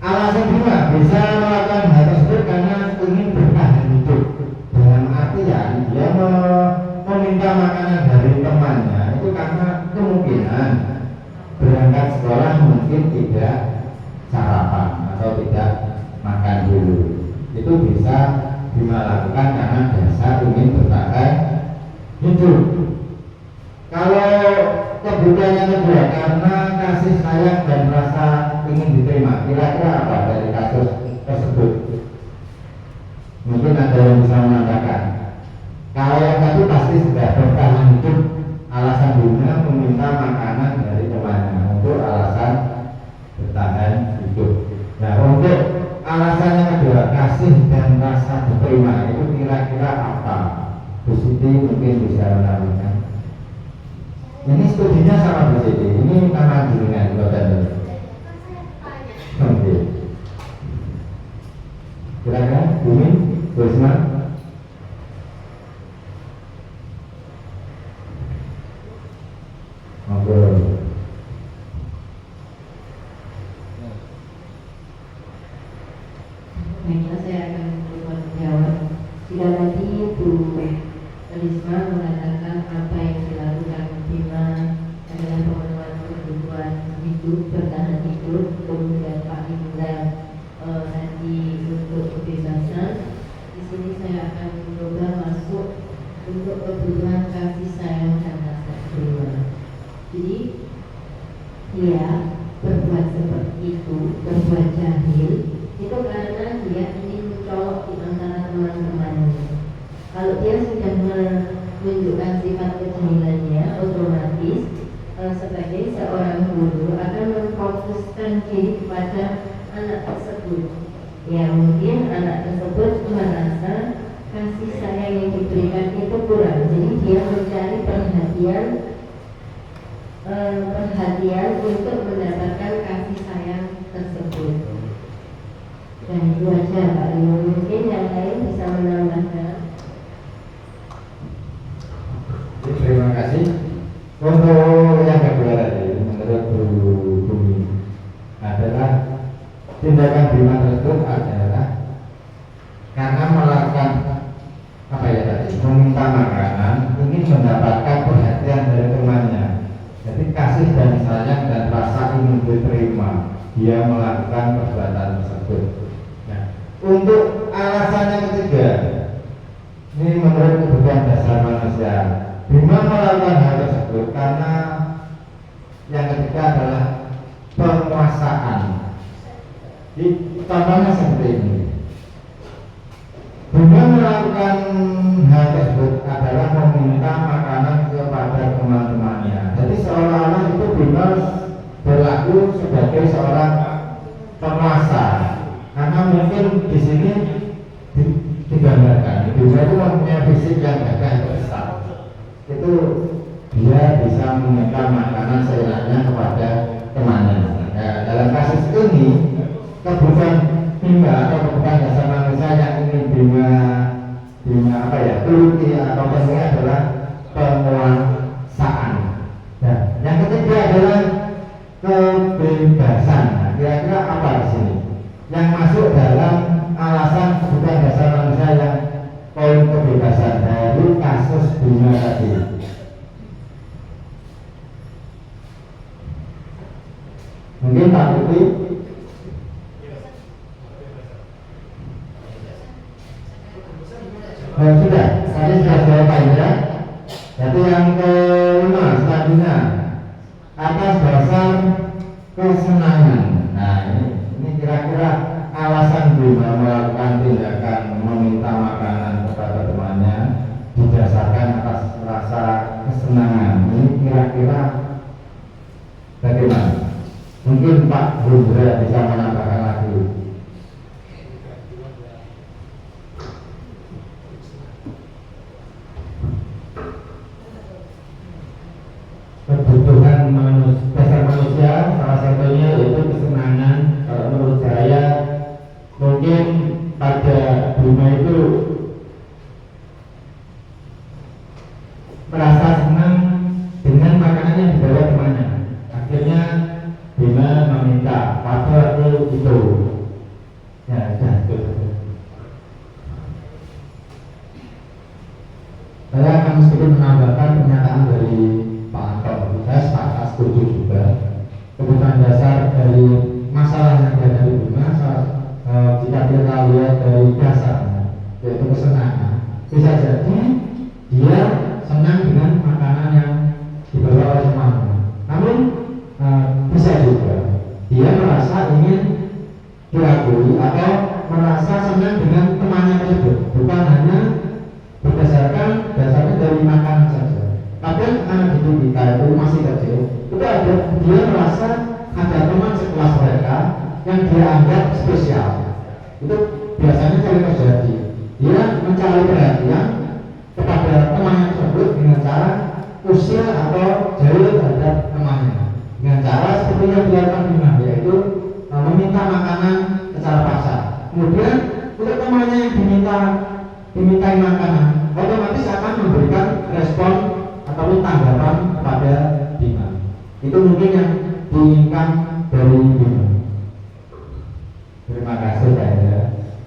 Alasan Bima bisa melakukan hal tersebut karena ingin bertahan hidup. Dalam artian dia meminta makanan dari temannya itu karena kemungkinan berangkat sekolah mungkin tidak sarapan atau tidak makan dulu. Itu bisa Bima lakukan karena dasar ingin bertahan hidup. Kalau kebutuhan yang kedua karena kasih sayang dan rasa ingin diterima, kira-kira apa dari kasus tersebut? Mungkin ada yang bisa menambahkan. Kalau yang tadi pasti sudah bertahan hidup, alasan Bima meminta makanan dari temannya untuk alasan bertahan hidup. Nah, untuk alasan yang kedua, kasih dan rasa diterima, itu kira-kira apa? Bu Siti mungkin bisa menambahkan. Ini studinya sama Bu Siti, ini nama jenengan Bapak. Oke. Kira-kira Bumi, Bu Risma? Oke. Baiklah, saya akan mencoba menjawab. Jika tadi Bu Risma mengatakan apa yang dilakukan Bima adalah pemenuhan kebutuhan hidup, bertahan hidup, kemudian Pak Indra tadi untuk kebebasan. Di sini saya akan mencoba masuk untuk kebutuhan kasih sayang dan rasa terima. Jadi dia berbuat seperti itu, berbuat jahil itu karena dia ingin mencolok di antara teman-temannya. Kalau dia sudah menunjukkan sifat kejahilannya, otomatis sebagai seorang guru akan memfokuskan diri kepada anak tersebut. Ya, mungkin anak tersebut merasa kasih sayang yang diberikan itu kurang, jadi dia mencari perhatian untuk mendapatkan kasih sayang tersebut. Dan itu aja Pak Lino. Mungkin yang lain bisa menambahkan. Terima kasih. Untuk yang kedua tadi, menurut Bu Bumi adalah tindakan Bima tersebut adalah karena melakukan apa ya tadi, meminta makanan, ingin mendapatkan perhatian dari temannya. Jadi kasih dan sayang dan rasa ingin diterima, dia melakukan perbuatan tersebut. Nah, untuk alasan yang ketiga, ini menurut kebutuhan dasar manusia, Bima melakukan hal tersebut karena yang ketiga adalah Contohnya seperti ini. Dengan melakukan hal tersebut adalah meminta makanan kepada teman-temannya. Jadi seolah-olah itu Bima berlaku sebagai seorang penguasa. Karena mungkin di sini digambarkan Bima itu mempunyai fisik yang gagah besar. Itu dia bisa meminta makanan seenaknya kepada temannya. Nah, dalam kasus ini kebutuhan Bima atau kebutuhan dasar manusia yang ingin Bima apa ya turuti atau penuhi adalah penguasaan. Nah, yang ketiga adalah kebebasan. Nah, kira-kira apa di sini? Yang masuk dalam alasan kebutuhan dasar manusia yang poin kebebasan dari kasus Bima tadi. Mungkin Pak Putri sudah, tadi sudah jawab ya. Jadi yang kelima selanjutnya atas dasar kesenangan. Nah ini kira-kira alasan Bima melakukan tindakan meminta makanan kepada temannya didasarkan atas rasa kesenangan. Ini kira-kira bagaimana? Mungkin Pak Bundra bisa menambahkan lagi. Kebutuhan dasar manusia salah satunya yaitu kesenangan. Kalau menurut saya mungkin pada Bima itu merasa senang dengan makanan yang dibawa temannya. Akhirnya Bima meminta pada waktu itu. Ya, sudah. Saya akan sedikit menambahkan pernyataan dari Pak Anton. Saya sepakat setuju juga. Kebutuhan dasar dari masalah yang ada dari Bima, jika kita lihat dari dasarnya, yaitu kesenangan, bisa jadi dia senang dengan makanan yang dibawa oleh temannya. Namun bisa juga dia merasa ingin diakui atau merasa senang dengan temannya tersebut, bukan hanya berdasarkan dasarnya dari makanan saja. Kadang anak didik kita itu masih kecil, itu ada dia merasa ada teman sekelas mereka yang dia anggap spesial. Itu biasanya sering terjadi. Dia mencari perhatian kepada temannya tersebut dengan cara usil atau jahil terhadap temannya. Dengan cara seperti yang dilakukan Bima, yaitu meminta makanan secara paksa. Kemudian untuk temannya yang dimintai makanan, otomatis akan memberikan respon ataupun tanggapan kepada Bima. Itu mungkin yang diinginkan dari Bima. Terima kasih saya.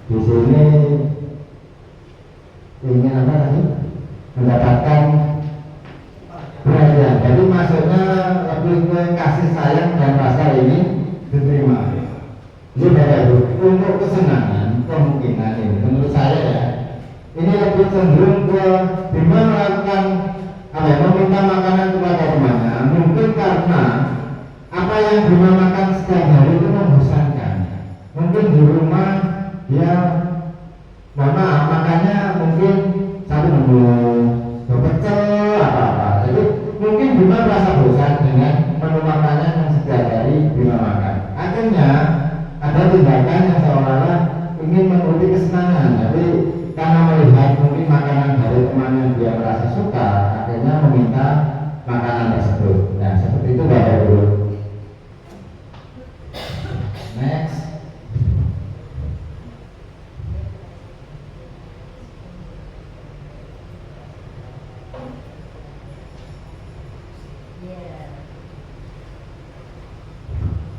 Di sini ingin apa tadi? Mendapatkan perhatian. Jadi maksudnya lebih ke kasih sayang dan rasa ini diterima. Ini Bapak Ibu, untuk kesenangan kemungkinan ini menurut saya ya, ini lebih cenderung ke Bima melakukan meminta makanan kepada temannya. Mungkin karena apa yang Bima makan setiap hari itu membosankan. Mungkin di rumah dia makannya mungkin satu menu pecel apa-apa. Jadi mungkin Bima merasa bosan dengan menu makanan yang setiap hari Bima makan. Akhirnya ada tindakan yang seolah-olah ingin menuruti kesenangan. Jadi karena melihat mungkin makanan dari teman yang dia merasa suka, akhirnya meminta makanan tersebut. Nah seperti itu Bapak Ibu. Next.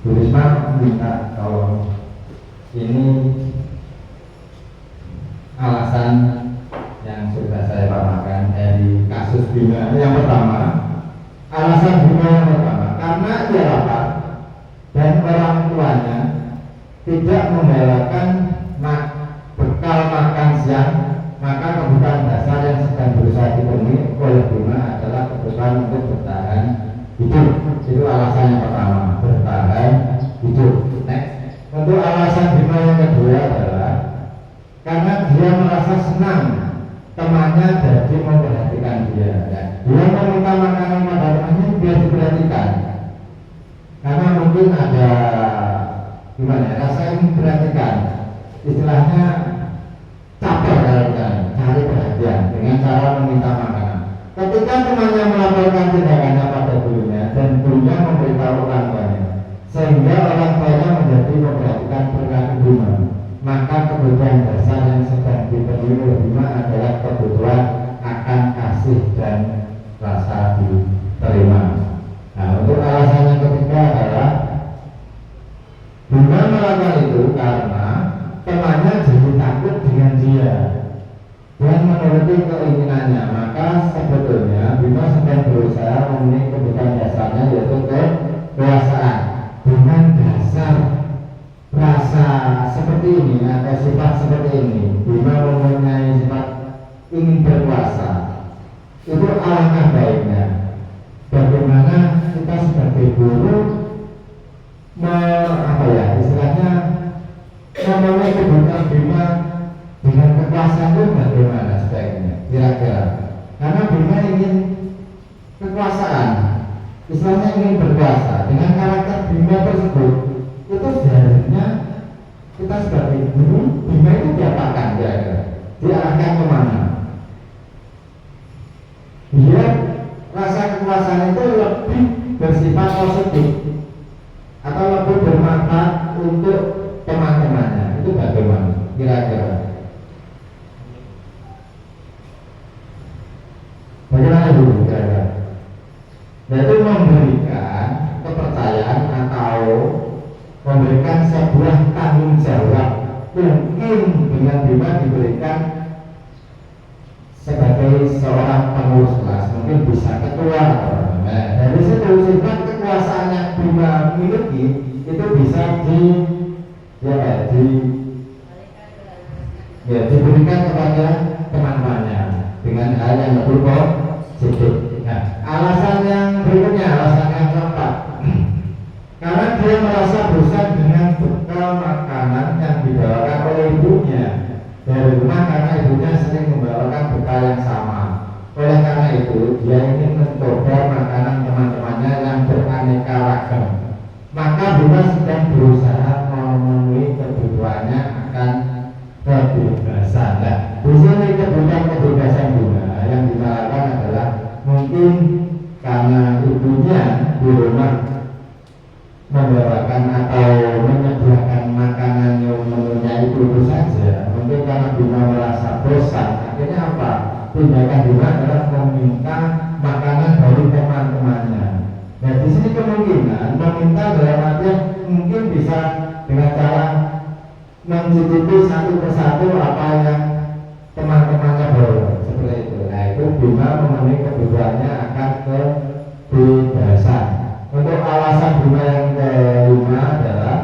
Bu Risma minta kalau ini alasan yang sudah saya paparkan dari kasus Bima. Yang pertama, alasan Bima yang pertama karena ia lapar dan orang tuanya tidak memberikan bekal makan siang, maka kebutuhan dasar yang sedang berusaha dipenuhi oleh Bima adalah kebutuhan untuk bertahan hidup. Itu alasan yang pertama, bertahan hidup. Next. Untuk alasan Bima yang kedua adalah karena dia merasa senang temannya jadi memperhatikan dia. Ya. Dia meminta makanan pada temannya biar diperhatikan. Karena mungkin ada gimana? Rasa ingin diperhatikan. Istilahnya caper kalau kita cari perhatian dengan cara meminta makanan. Ketika temannya melaporkan tindakannya pada gurunya dan gurunya memberitahu orang tuanya, sehingga orang tuanya menjadi memperhatikan perilaku Bima, maka kebutuhan dasar yang sedang dipenuhi oleh Bima adalah kebutuhan akan kasih dan rasa diterima. Nah, untuk alasan yang ketiga adalah Bima melakukan itu karena temannya jadi takut dengan dia dan menuruti keinginannya. Maka sebetulnya Bima sedang berusaha memenuhi kebutuhan dasarnya, yaitu kekuasaan. Dengan dasar rasa seperti ini atau sifat seperti ini, Bima mempunyai sifat ingin berkuasa. Itu alangkah baiknya bagaimana kita sebagai guru istilahnya memenuhi kebutuhan Bima dengan kekuasaan itu bagaimana sebaiknya kira-kira, karena Bima ingin kekuasaan, istilahnya ingin berkuasa. Dengan karakter Bima tersebut, itu seharusnya kita sebagai guru, Bima itu diapakan kira-kira, diarahkan kemana? Biar rasa kekuasaan itu lebih bersifat positif atau lebih bermanfaat untuk teman-temannya. Itu bagaimana kira-kira? Bagaimana dulu kira-kira? Yaitu memberikan kepercayaan atau memberikan sebuah tanggung jawab. Mungkin dengan Bima diberikan sebagai seorang pengurus kelas, mungkin bisa ketua. Nah, dari situ sifat kekuasaan yang Bima miliki itu bisa diberikan kepada teman-temannya dengan hal yang lebih positif. Nah, alasan yang berikutnya, alasan yang keempat, karena dia merasa bosan dengan bekal makanan yang dibawakan oleh ibunya dari rumah, karena ibunya sering membawakan bekal yang sama. Oleh karena itu, dia ingin mencoba makanan teman-temannya yang beraneka ragam. Maka Bima sedang berusaha memenuhi kebutuhannya akan kebebasan. Nah, di sini kebutuhan kebebasan Bima yang dilakukan adalah mungkin karena ibunya di rumah membawakan atau menyediakan makanan yang menunya itu saja. Mungkin karena Bima merasa bosan, akhirnya apa? Tindakan Bima adalah meminta makanan dari teman-temannya. Nah, di sini kemungkinan meminta dalam artian mungkin bisa dengan cara mencicipi satu persatu apa yang teman-temannya bawa, seperti itu. Nah, itu Bima memenuhi kebutuhannya akan kebebasan. Untuk alasan Bima yang kelima adalah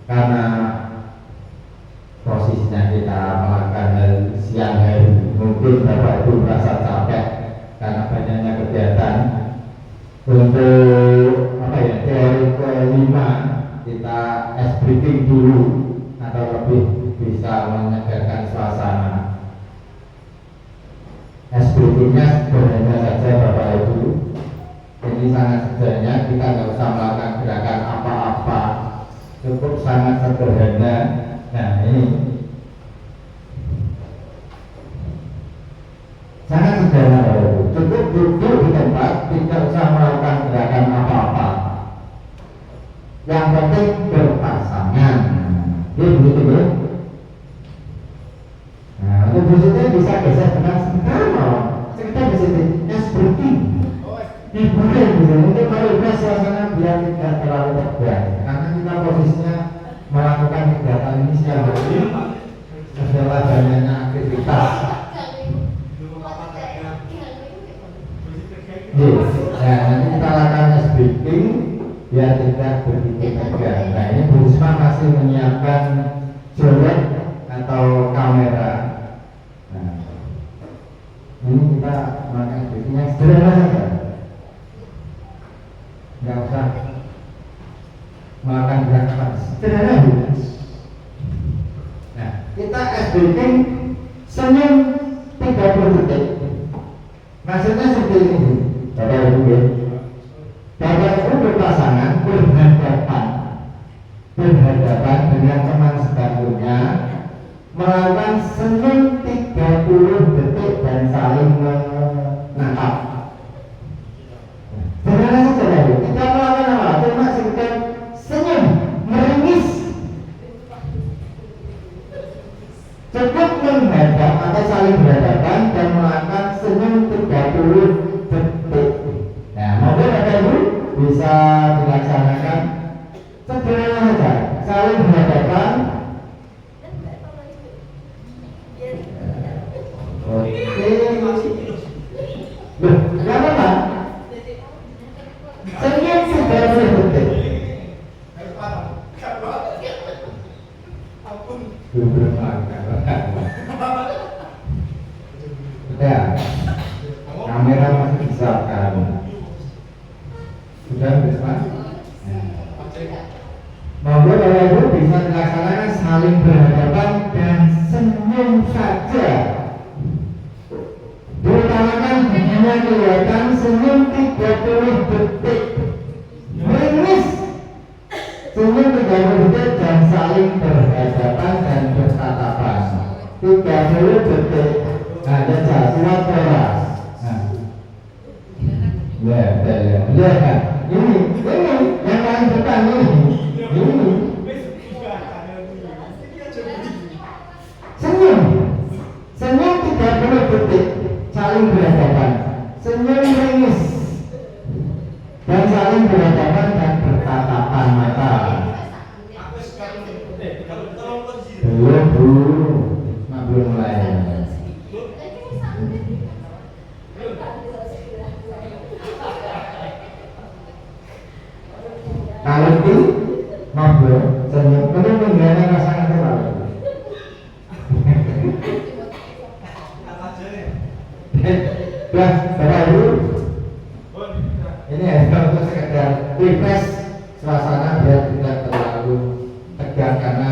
karena posisinya kita melakukan hal siang hari, mungkin Bapak Ibu merasa capek karena banyaknya kegiatan. Untuk teori kelima, kita briefing dulu atau lebih bisa menyegarkan suasana. Briefingnya sederhana saja Bapak Ibu. Ini sangat sederhana, kita nggak usah melakukan gerakan apa-apa, cukup sangat sederhana. Nah, ini sangat sederhana Bapak Ibu. Cukup duduk di tempat, tidak usah melakukan gerakan apa-apa. Yang penting berpasangan. Dia begitu ya. Nah, untuk begitu bisa geser dengan sebentar mau. Sekitar di sini seperti hiburan gitu. Untuk merubah suasana biar tidak terlalu tegang. Karena kita posisinya melakukan kegiatan ini siang hari setelah banyaknya aktivitas. Nah, nanti kita lakukan speaking biar tidak begitu tegang. Nah, ini Bu Risma masih menyiapkan jolet atau kamera. Nah, sederhana saja, nggak usah makan gerakan sederhana gitu. Nah, kita SBK senyum 30 detik. Maksudnya seperti ini, Bapak Ibu ya. Bapak Ibu berpasangan berhadapan dengan teman sebangkunya, melakukan senyum 30 detik dan saling menatap. Sederhana saja Bapak Ibu. Kita melakukan apa? Cuma sekedar senyum, meringis. Cukup menghadap atau saling berhadapan dan melakukan senyum 30 detik. Nah, monggo Bapak Ibu bisa dilaksanakan sederhana saja, saling berhadapan. Oke, nggak apa-apa. Senyum 30 detik. Belum makan. Udah, kamera masih disiapkan. Sudah bisa. Monggo Bapak Ibu bisa dilaksanakan saling berhadapan dan senyum saja. Diutamakan hanya kelihatan senyum 30 detik. Meringis. Senyum 30 detik dan saling berhadapan dan bertatapan. 30 detik. Ada jadwal keras. Ya kan? Ini yang paling depan ini. Senyum 30 detik, saling berhadapan. Senyum meringis dan saling berhadapan dan bertatapan mata. Belum mulai. Kalau itu ngobrol, senyum, itu menggana rasanya terlalu. Bapak Ibu, ini hanya untuk sekedar refresh suasana biar tidak terlalu tegang karena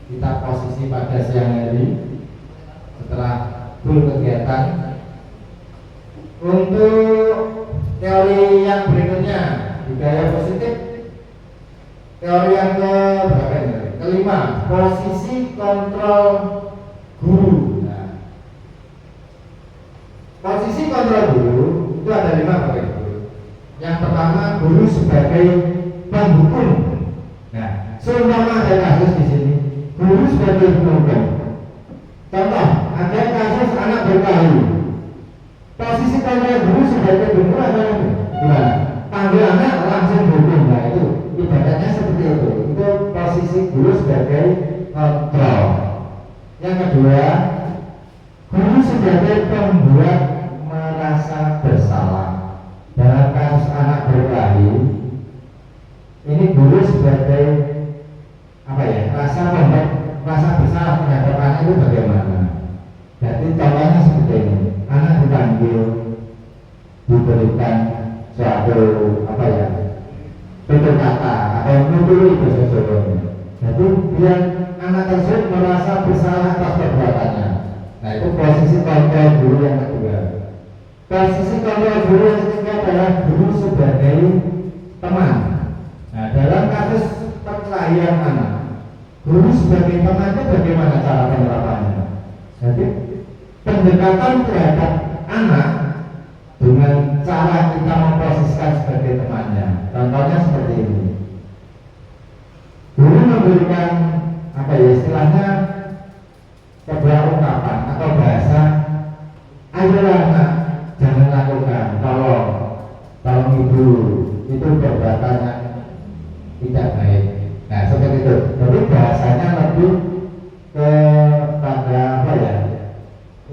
kita posisi pada siang hari setelah full kegiatan. Untuk teori yang berikutnya, budaya positif. Teori yang kelima, posisi kontrol guru. Nah, posisi kontrol guru itu ada 5 Bapak Ibu. Yang pertama, guru sebagai penghukum. Nah, seumpama ada kasus di sini, guru sebagai penghukum. Contoh, ada kasus anak berkelahi. Posisi kontrol guru sebagai penghukum adalah gimana? Panggil anak langsung hukum. Nah, itu ibaratnya seperti itu. Itu posisi guru sebagai kontrol. Yang kedua, guru sebagai pembuat merasa bersalah. Dalam kasus anak berkelahi, ini guru sebagai rasa bersalah terhadap anak itu bagaimana? Jadi contohnya seperti ini, anak dipanggil, diberikan suatu tutur kata atau nuturi bahasa Jawanya. Jadi biar anak tersebut merasa bersalah atas perbuatannya. Nah, itu posisi kontrol guru yang kedua. Posisi kontrol guru yang ketiga adalah guru sebagai teman. Nah, dalam kasus perkelahian anak, guru sebagai teman itu bagaimana cara penerapannya? Jadi pendekatan terhadap anak dengan cara kita memposisikan sebagai temannya. Contohnya seperti ini. Guru memberikan istilahnya sebuah ungkapan atau bahasa, ayolah nak, jangan lakukan, tolong ibu, itu perbuatannya tidak baik. Nah, seperti itu. Jadi bahasanya lebih kepada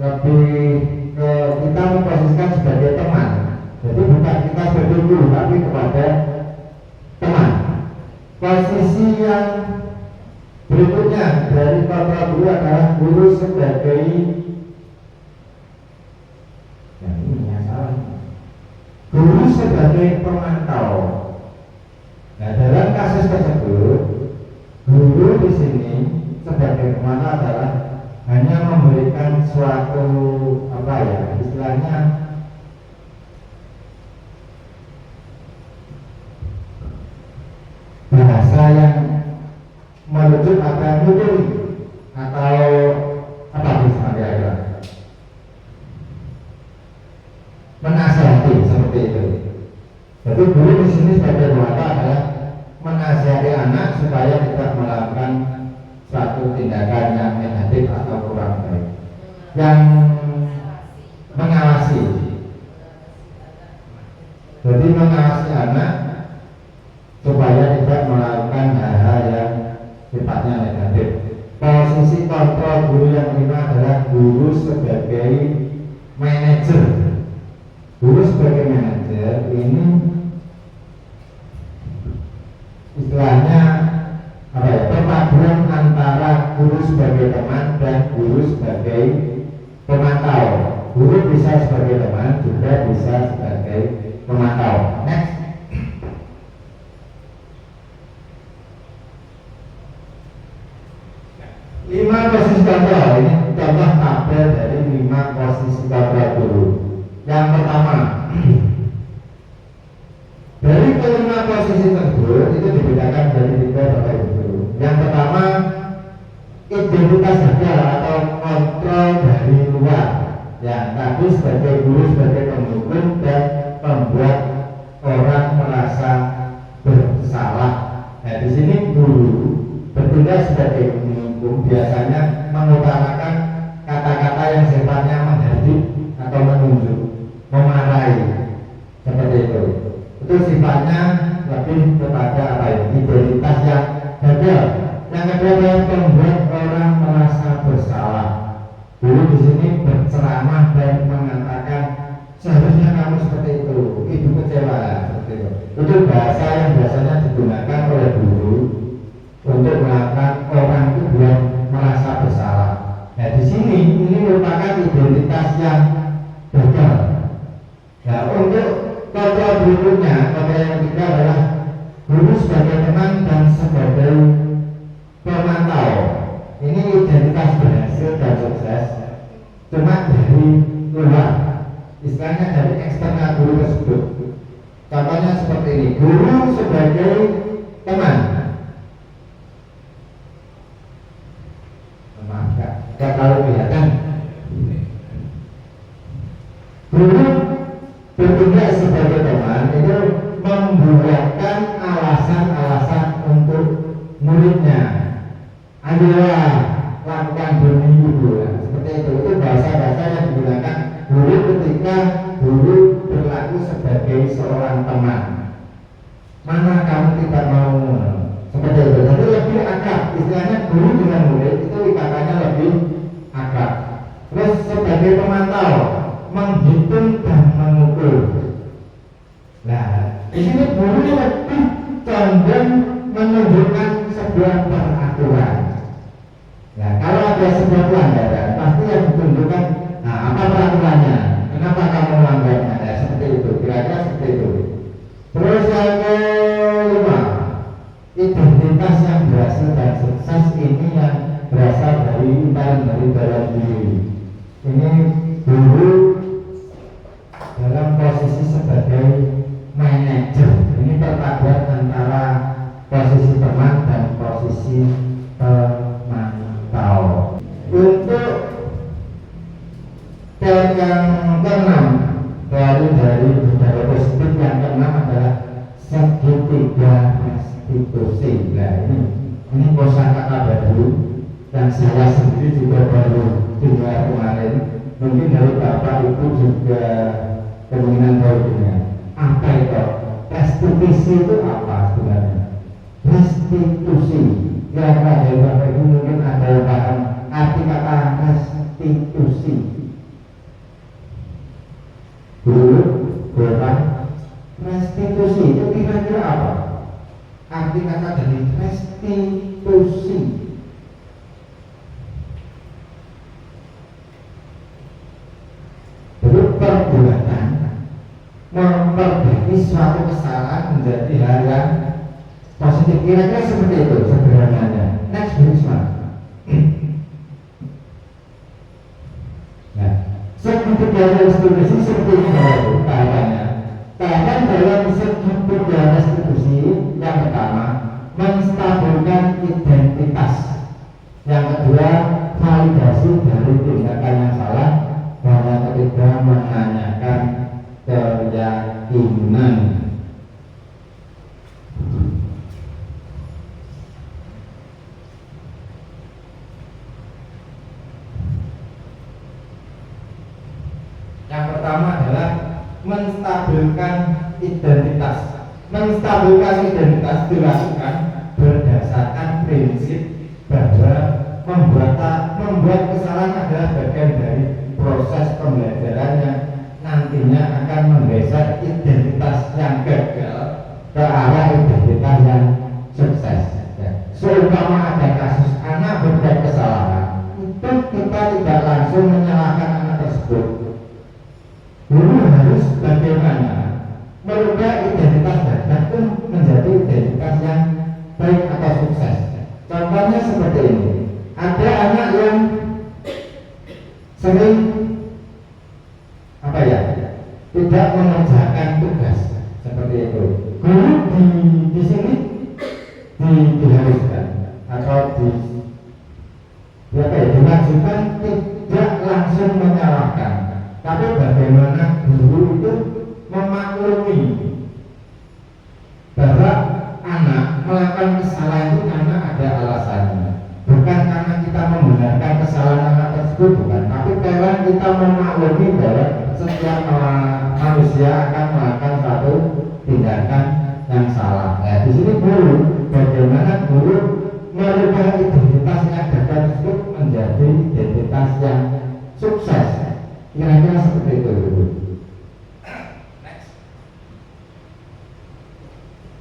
lebih ke kita memposisikan sebagai teman. Jadi bukan kita sebagai guru, tapi kepada teman. Posisi yang berikutnya dari kontrol guru adalah guru sebagai ini yang salah. sebagai pemantau. Nah, dalam kasus tersebut, guru di sini sebagai pemantau adalah hanya memberikan suatu istilahnya bahasa yang merujuk pada nuturi atau apa misalnya menasihati seperti itu. Jadi guru di sini sebagai pemantau adalah menasihati anak supaya tidak melakukan suatu tindakan yang negatif atau kurang baik, yang mengawasi. Jadi mengawasi anak supaya tidak melakukan hal-hal yang sifatnya negatif. Posisi kontrol guru yang kelima adalah guru sebagai manajer. Guru sebagai manajer ini istilahnya perpaduan antara guru sebagai teman dan guru sebagai pemantau. Guru bisa sebagai teman, juga bisa sebagai pemantau. Next. Lima posisi kontrol, ini contoh tabel dari 5 posisi kontrol guru. Yang pertama, dari kelima posisi tersebut itu dibedakan dari 3 Bapak Ibu guru. Yang pertama, identitas gagal atau kontrol dari luar. Yang tadi sebagai guru, sebagai penghukum dan membuat orang merasa bersalah. Nah, di sini guru bertindak sebagai penghukum biasanya mengutamakan kata-kata yang sifatnya menghardik atau menunjuk, memarahi, seperti itu. Itu sifatnya lebih kepada identitas yang gagal. Yang kedua adalah membuat orang merasa bersalah. Guru di sini berceramah dan mengatakan seharusnya kamu seperti itu, ibu kecewa, seperti itu. Itu bahasa yang biasanya digunakan oleh guru untuk melakukan orang itu biar merasa bersalah. Nah, di sini ini merupakan identitas yang gagal. Nah, untuk kontrol berikutnya, kontrol yang ketiga adalah guru sebagai teman dan sebagai pemantau. Ini identitas berhasil dan sukses cuma dari luar, istilahnya dari eksternal guru tersebut. Contohnya seperti ini, guru sebagai teman. Maaf, gak terlalu kelihatan. Guru bertindak sebagai teman itu membuatkan alasan-alasan untuk muridnya. Ayolah lakukan demi ibu, seperti itu. Itu bahasa-bahasa yang digunakan guru ketika guru berlaku sebagai seorang teman. Mana kamu tidak mau, seperti itu. Jadi lebih akrab, istilahnya guru dengan murid itu ikatannya lebih akrab. Terus sebagai pemantau, menghitung dan mengukur. Nah, di sini guru lebih condong menunjukkan sebuah peraturan. Nah, kalau ada sebuah pelanggaran, pasti yang ditunjukkan, nah apa peraturannya? Kenapa kamu melanggarnya? Nah, seperti itu, kira-kira seperti itu. Terus yang kelima, identitas yang berhasil dan sukses ini yang berasal dari intern, dari dalam diri. Ini guru dalam posisi sebagai manajer. Ini perpaduan antara posisi teman dan posisi pemantau. Untuk yang keenam dari budaya positif yang keenam adalah segitiga restitusi. Nah, ini kosakata baru yang saya sendiri juga baru dengar kemarin. Mungkin dari Bapak Ibu juga kemungkinan baru dengar. Apa itu? Restitusi itu apa sebenarnya? Restitusi. Kira-kira dari Bapak Ibu mungkin ada yang paham arti kata restitusi. Dulu, Bapak, restitusi itu kira-kira apa? Arti kata dari restitusi. Jadi perbuatan memperbaiki suatu kesalahan menjadi hal yang positif. Kira-kira seperti itu sederhananya. Next, Bu Risma. Nah, segitiga restitusi seperti ini Bapak Ibu tahapannya. Tahapan dalam segitiga restitusi yang pertama menstabilkan identitas, yang kedua validasi dari tindakan yang salah, dan yang ketiga menanyakan keyakinan. Yang pertama adalah menstabilkan identitas. Menstabilkan identitas dilakukan berdasarkan prinsip bahwa membuat kesalahan adalah bagian dari proses pembelajaran yang nantinya akan menggeser identitas yang gagal ke arah identitas yang sukses. Seumpama ada kasus anak berbuat kesalahan, itu kita tidak langsung menyalahkan anak tersebut. Guru harus bagaimana merubah identitas dan itu menjadi identitas yang baik atau sukses. Contohnya seperti ini. Ada anak yang sering tidak mengerjakan tugas seperti itu. Guru di sini diharuskan atau dimajukan tidak langsung menyalahkan, tapi bagaimana guru itu memaklumi bahwa anak melakukan kesalahan itu karena ada alasannya, bukan karena kita membenarkan kesalahan anak tersebut, bukan, tapi karena kita memaklumi bahwa setiap manusia akan melakukan satu tindakan yang salah. Nah, di sini guru, bagaimana guru merubah identitas yang gagal tersebut menjadi identitas yang sukses. Kira-kira seperti itu, guru.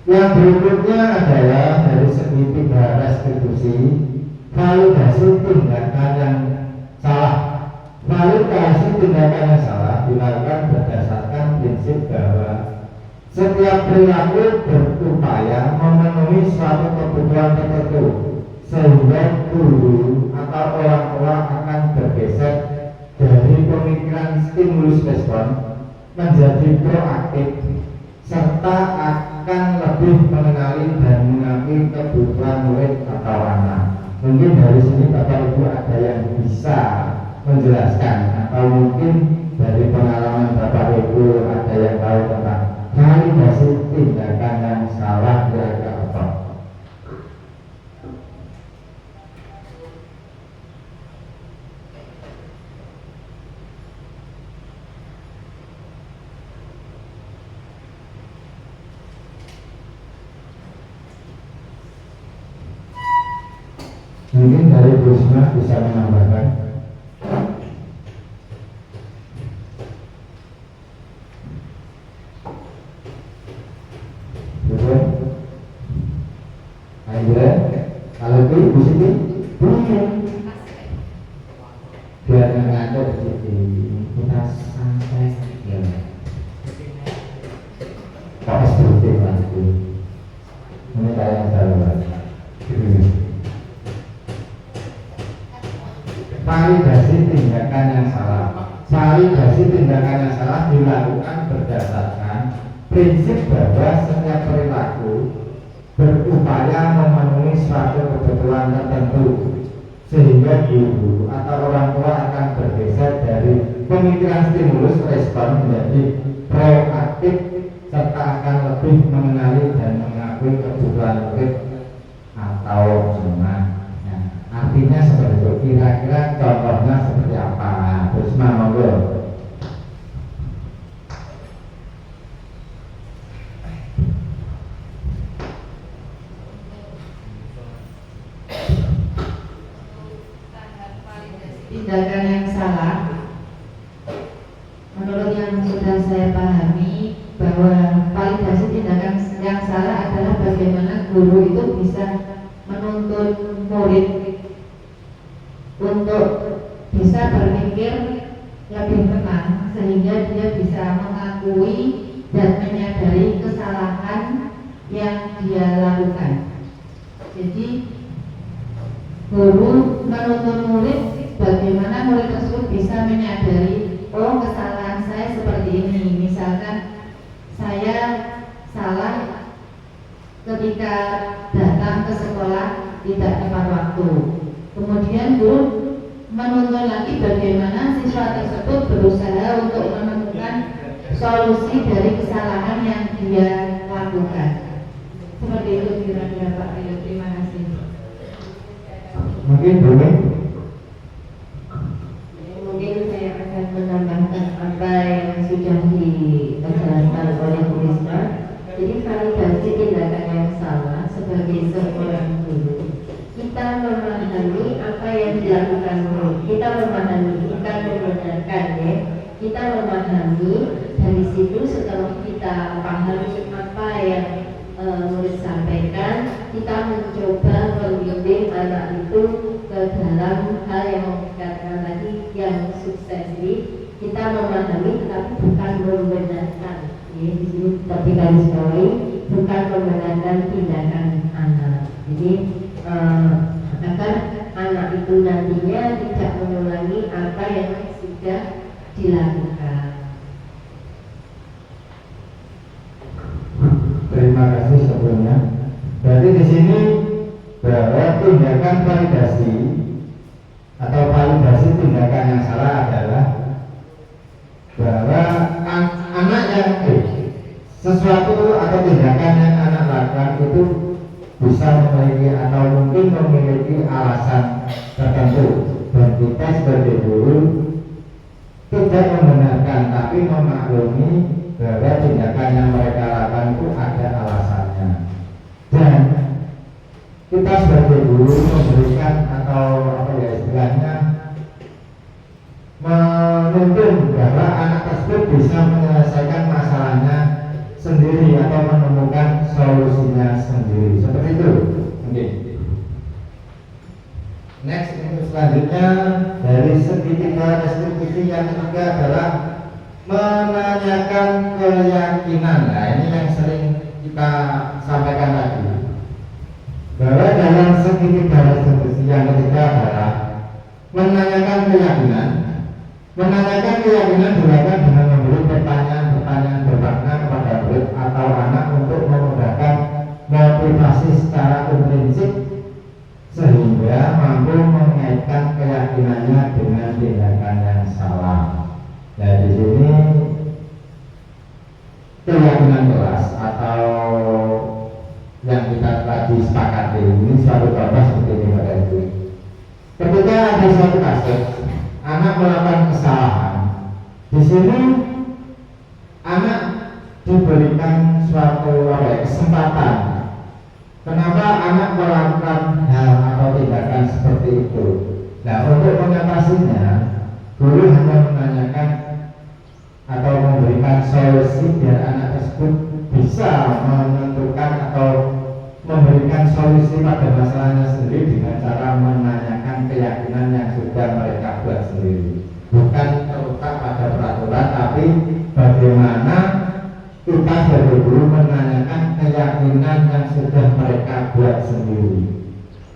Yang berikutnya adalah dari segi tiga restitusi, validasi tindakan yang salah. Validasi tindakan yang salah dilakukan berdasarkan prinsip bahwa setiap perilaku berupaya memenuhi suatu kebutuhan tertentu, sehingga guru atau orang tua akan bergeser dari pemikiran stimulus respon menjadi proaktif, serta akan lebih mengenali dan mengakui kebutuhan murid atau anak. Mungkin dari sini Bapak Ibu ada yang bisa menjelaskan, atau mungkin dari pengalaman Bapak Ibu ada yang tahu tentang validasi tindakan yang salah kira-kira apa? Mungkin dari Bu Risma bisa menambahkan. Kalau itu Bu Siti, biar ngantuk Bu Siti, kita santai ya. Kok seperti itu? Ini kayak saluran. Validasi tindakan yang salah. Validasi tindakan yang salah dilakukan berdasarkan prinsip bahwa setiap perilaku berupaya memenuhi suatu kebutuhan tertentu, sehingga guru atau orang tua akan bergeser dari pemikiran stimulus respon menjadi proaktif, serta akan lebih mengenali dan mengakui kebutuhan murid atau anak. Nah, artinya seperti itu. Kira-kira contohnya seperti apa? Terus monggo. Tindakan yang salah, menurut yang sudah saya pahami, bahwa validasi tindakan yang salah adalah bagaimana guru itu bisa menuntun murid untuk bisa berpikir lebih tenang, sehingga dia bisa mengakui dan menyadari kesalahan yang dia lakukan. Jadi guru menuntun murid bagaimana murid tersebut bisa menyadari, oh kesalahan saya seperti ini. Misalkan saya salah ketika datang ke sekolah tidak tepat waktu. Kemudian guru menuntun lagi bagaimana siswa tersebut berusaha untuk menemukan solusi dari kesalahan yang dia lakukan. Seperti itu kira-kira Pak Rio. Terima kasih. Mungkin boleh. Mungkin saya akan menambahkan apa yang sudah dijelaskan oleh Bu Risma. Jadi validasi tindakan yang salah sebagai seorang guru, kita memahami apa yang dilakukan guru, kita memahami, bukan membenarkan ya. Kita memahami dari situ, setelah kita pahami apa yang murid sampaikan, kita mencoba membimbing anak itu ke dalam hal yang dikatakan tadi yang sukses. Jadi kita memahami tetapi bukan membenarkan. Ya, di sini tapi garis bawahi, bukan membenarkan tindakan anak. Jadi agar anak itu nantinya tidak mengulangi apa yang sudah dilakukan. Terima kasih sebelumnya. Berarti di sini bahwa tindakan validasi atau validasi tindakan yang salah adalah bahwa anaknya sesuatu atau tindakan yang anak lakukan itu bisa memiliki atau mungkin memiliki alasan tertentu, dan kita sebagai guru tidak membenarkan tapi memaklumi bahwa tindakan yang mereka lakukan itu ada alasannya, dan kita sebagai guru memberikan atau apa ya istilahnya menuntun bahwa anak tersebut bisa menyelesaikan masalahnya sendiri atau menemukan solusinya sendiri, seperti itu mungkin. Next, untuk selanjutnya dari segitiga restitusi yang ketiga adalah menanyakan keyakinan. Nah, ini yang sering kita sampaikan tadi, bahwa dalam segitiga restitusi yang ketiga adalah menanyakan keyakinan. Menanyakan keyakinan dilakukan dengan memberi pertanyaan-pertanyaan bermakna kepada murid atau anak untuk memudahkan motivasi secara intrinsik sehingga mampu mengaitkan keyakinannya dengan tindakan yang salah. Nah, di sini keyakinan kelas atau yang kita tadi sepakati ini suatu contoh seperti ini pada itu. Ketika ada suatu kasus anak melakukan kesalahan, di sini anak diberikan suatu kesempatan. Kenapa anak melakukan hal atau tindakan seperti itu? Nah, untuk mengatasinya, guru hanya menanyakan atau memberikan solusi biar anak tersebut bisa menentukan atau memberikan solusi pada masalahnya sendiri dengan cara menanyakan keyakinan yang sudah mereka buat sendiri. Bukan terletak pada peraturan, tapi bagaimana kita sebagai guru menanyakan keyakinan yang sudah mereka buat sendiri.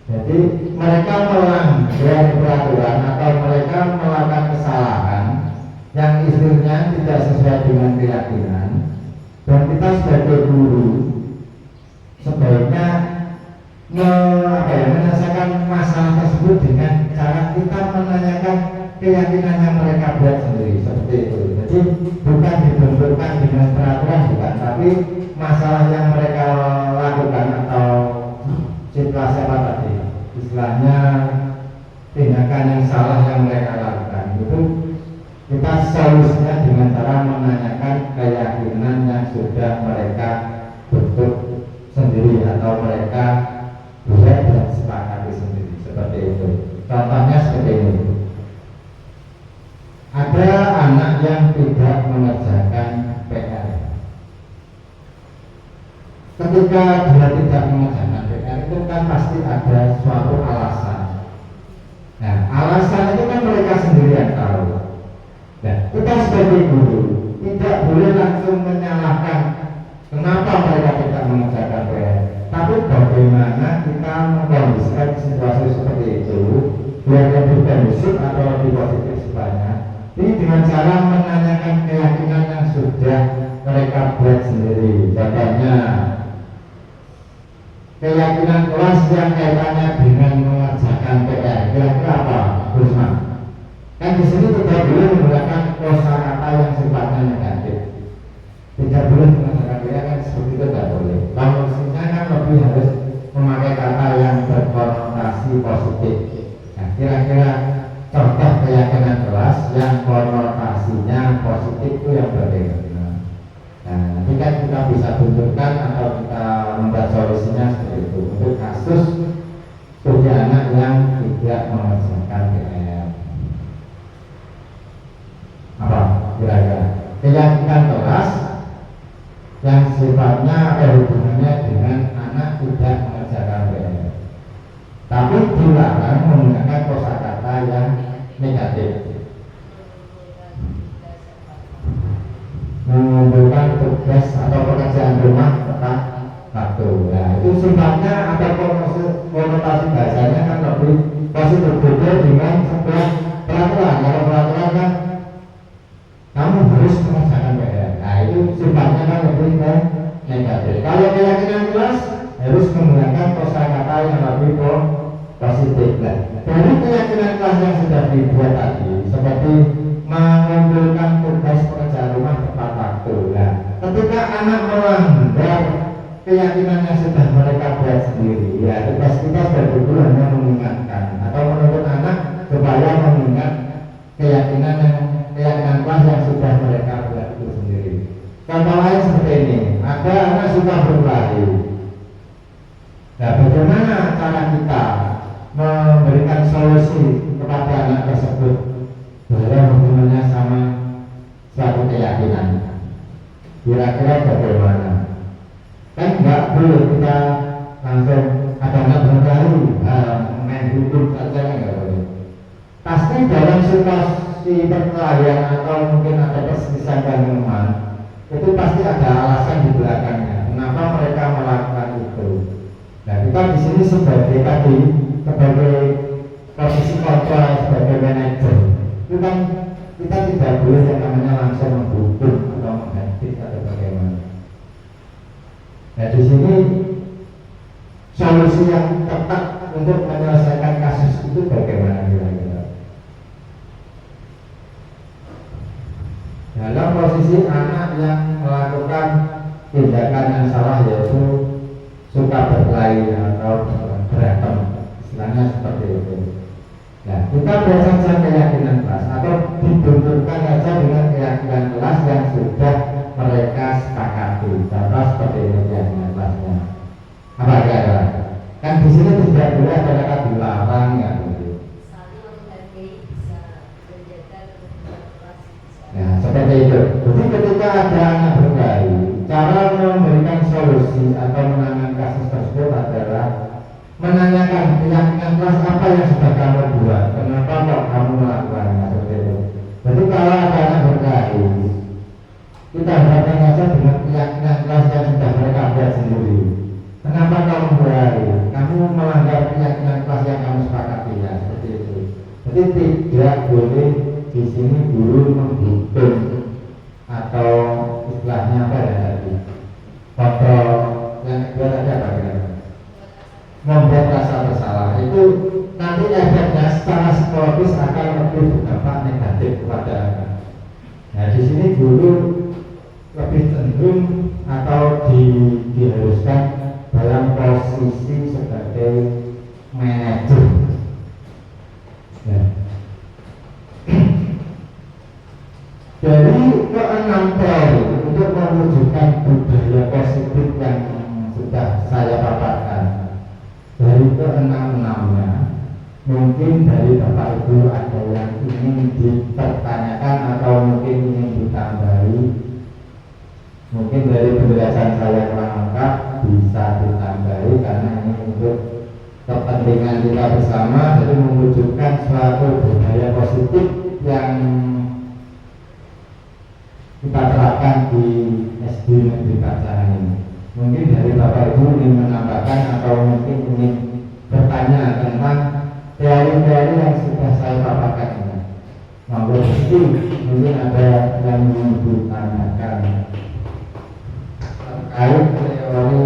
Jadi mereka melanggar peraturan atau mereka melakukan kesalahan yang istilahnya tidak sesuai dengan keyakinan, dan kita sebagai guru sebaiknya menyelesaikan masalah tersebut dengan cara kita menanyakan keyakinan yang mereka buat sendiri, seperti itu. Jadi bukan dibenturkan dengan peraturan, bukan, tapi masalah yang mereka lakukan atau situasi apa tadi istilahnya tindakan yang salah yang mereka lakukan itu kita solusinya dengan cara menanyakan keyakinan yang sudah mereka bentuk sendiri atau mereka buat dan sepakati sendiri, seperti itu. Contohnya seperti ini. Ada anak yang tidak mengerjakan PR. Ketika dia tidak mengerjakan PR itu kan pasti ada suatu alasan. Nah, alasan itu kan mereka sendiri yang tahu. Nah, kita sebagai guru tidak boleh langsung menyalahkan dengan cara menanyakan keyakinan yang sudah mereka buat sendiri. Contohnya, keyakinan kelas yang kaitannya dengan mengerjakan PR. Kira-kira apa, Rusma? Kan di sini tidak boleh menggunakan kosakata yang sifatnya negatif. Tidak boleh menggunakan PR kan seperti itu, tidak boleh. Maksudnya kan lebih harus memakai kata yang berkonotasi positif. Nah, kira-kira contoh keyakinan kelas yang konotasinya positif itu yang bagaimana? Nah, nanti kan kita bisa tunjukkan atau kita membuat solusinya seperti itu untuk kasus studi anak yang tidak mengerjakan PR. Apa kira-kira keyakinan kelas yang sifatnya hubungannya dengan anak tidak mengerjakan PR, tapi dilarang menggunakan kosakata yang negatif, mengumpulkan tugas atau pekerjaan rumah tepat waktu. Nah, itu sifatnya atau konotasi bahasanya kan lebih pasti berbeda dengan sebuah peraturan. Kalau peraturan kan kamu harus mengerjakan PR. Nah, itu sifatnya kan lebih negatif. Kalau keyakinan kelas harus menggunakan kosakata yang lebih positif. Dari keyakinan kelas yang sudah dibuat tadi, seperti mengumpulkan tugas pekerjaan rumah tepat waktu. Nah, ketika anak melanggar keyakinan yang sudah mereka buat sendiri, ya tugas kita sebagai guru hanya mengingatkan atau menuntut anak supaya mengingat keyakinan kelas yang sudah mereka buat itu sendiri. Contoh lain seperti ini, ada anak suka berlari. Nah, bagaimana cara kita memberikan solusi kepada anak tersebut dalam hubungannya sama suatu keyakinan? Kira-kira bagaimana? Kan nggak boleh kita langsung ada anak berlari, main duduk saja, kan nggak boleh. Pasti dalam situasi perkelahian atau mungkin ada perselisihan teman, itu pasti ada alasan di belakangnya kenapa mereka melakukan itu. Nah, kita di sini sebagai tadi, sebagai posisi kontrol, sebagai manajer, itu kan kita tidak boleh yang namanya langsung menghukum atau mengganti atau bagaimana. Nah, di sini solusi yang tepat untuk menyelesaikan kasus itu bagaimana kira-kira? Dalam posisi anak yang melakukan tindakan yang salah, yaitu suka berkelahi atau berantem, istilahnya seperti itu. Nah, kita biasa keyakinan kelas atau dibenturkan saja dengan keyakinan kelas yang sudah mereka sepakati. Contoh seperti ini keyakinan kelasnya. Apa kira-kira? Kan di sini tidak boleh ada kata dilarang ya. Nah, seperti itu. Jadi ketika ada anak berkelahi, cara memberikan solusi atau menangani kasus tersebut adalah menanyakan keyakinan kelas apa yang sudah kamu buat, kenapa kok kamu melakukannya, seperti itu. Jadi kalau ada anak berkelahi, kita hadapkan saja dengan keyakinan kelas yang sudah mereka buat sendiri. Kenapa kamu berkelahi? Kamu melanggar keyakinan kelas yang kamu sepakati, ya, seperti itu. Jadi tidak boleh di sini guru menghukum atau istilahnya apa ya tadi, kontrol yang kedua tadi apa kira-kira? Membuat rasa bersalah. Itu nanti efeknya secara psikologis akan lebih berdampak negatif kepada anak. Nah, di sini guru lebih cenderung atau diharuskan dalam posisi sebagai manajer. Nah, dari keenam teori untuk mewujudkan budaya positif yang sudah saya paparkan, dari keenam-enamnya mungkin dari Bapak Ibu ada yang ingin dipertanyakan atau mungkin ingin ditambahi. Mungkin dari penjelasan saya kurang lengkap, bisa ditambahi karena ini untuk kepentingan kita bersama, jadi mewujudkan suatu budaya positif yang kita terapkan di SD Negeri Pacaran ini. Mungkin dari Bapak Ibu ingin menambahkan atau mungkin ingin bertanya tentang teori-teori yang sudah saya paparkan ini. monggo pasti mungkin ada yang ingin ditanyakan terkait teori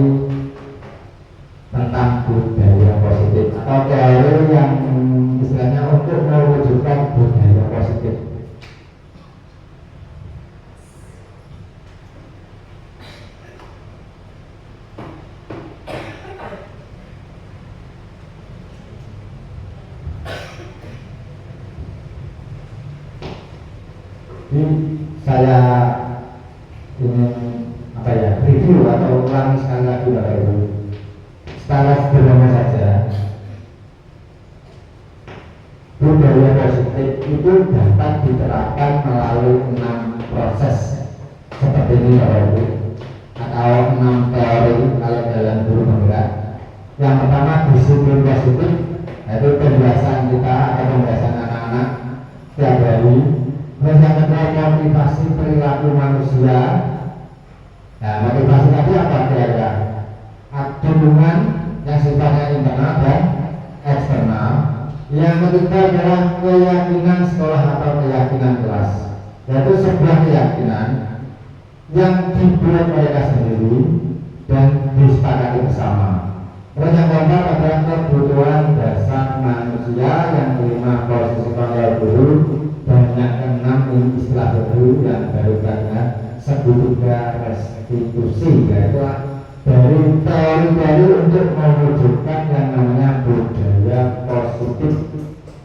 tentang budaya positif atau teori yang istilahnya untuk mewujudkan budaya positif. Ini saya ingin review atau ulangi sekali lagi Bapak Ibu. Secara sederhana saja, budaya positif itu dapat diterapkan melalui 6 proses seperti ini Bapak Ibu, atau 6 teori kalau dalam guru penggerak. Yang pertama disiplin positif, yaitu pembiasaan kita atau pembiasaan anak-anak setiap hari. Terus yang kedua motivasi perilaku manusia. Nah, motivasi tadi apa kira-kira? Dukungan yang sifatnya internal dan eksternal. Yang ketiga adalah keyakinan sekolah atau keyakinan kelas, yaitu sebuah keyakinan yang dibuat mereka sendiri dan disepakati bersama. Terus yang keempat adalah kebutuhan dasar manusia. Yang kelima posisi kontrol guru. Dan yang keenam ini istilah baru yang baru kita segitiga restitusi, yaitu dari teori-teori untuk mewujudkan yang namanya budaya positif.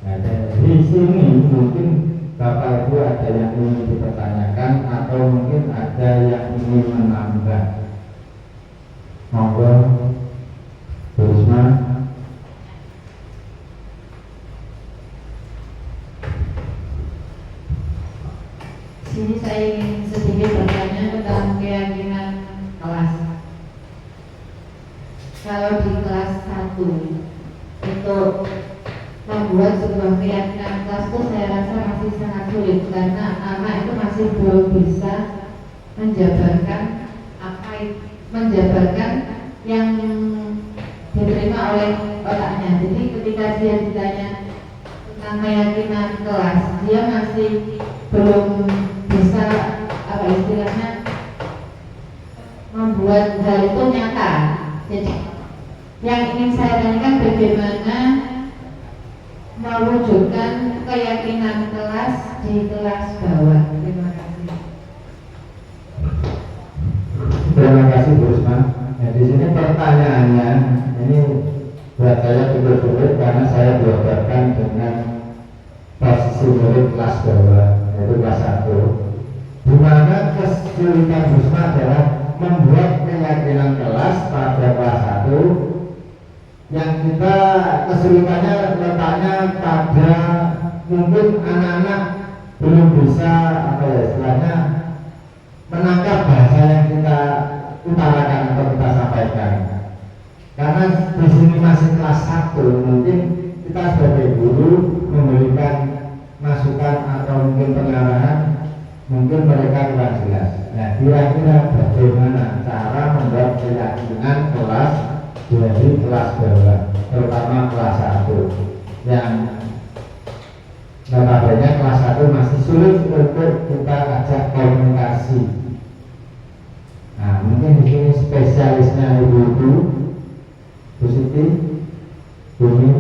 Nah, dari sini mungkin Bapak Ibu ada yang ingin dipertanyakan atau mungkin ada yang ingin menambah. Monggo, Bu Risma. Sini saya ingin sedikit bertanya tentang keyakinan kelas. Kalau di kelas 1 itu membuat sebuah keyakinan kelas itu saya rasa masih sangat sulit, karena anak itu masih belum bisa menjabarkan yang diterima oleh otaknya. Jadi ketika dia ditanya tentang keyakinan kelas, dia masih belum bisa istilahnya membuat hal itu nyata. Jadi yang ingin saya tanyakan bagaimana mewujudkan keyakinan kelas di kelas bawah. Terima kasih. Terima kasih Bu Risma. Nah, di sini pertanyaannya ini buat saya cukup sulit karena saya dihadapkan dengan posisi murid kelas bawah, yaitu kelas 1, di mana kesulitan Bu Risma adalah membuat keyakinan kelas pada kelas 1 yang kita kesulitannya letaknya pada mungkin anak-anak belum bisa istilahnya menangkap bahasa yang kita utarakan atau kita sampaikan. Karena di sini masih kelas 1, mungkin kita sebagai guru memberikan masukan atau mungkin pengarahan, mungkin mereka kurang jelas. Nah, kira-kira bagaimana cara membuat keyakinan kelas dari kelas bawah, terutama kelas 1 yang notabene kelas 1 masih sulit untuk kita ajak komunikasi. Nah, mungkin di sini spesialisnya ibu-ibu, Bu Siti, Bumi,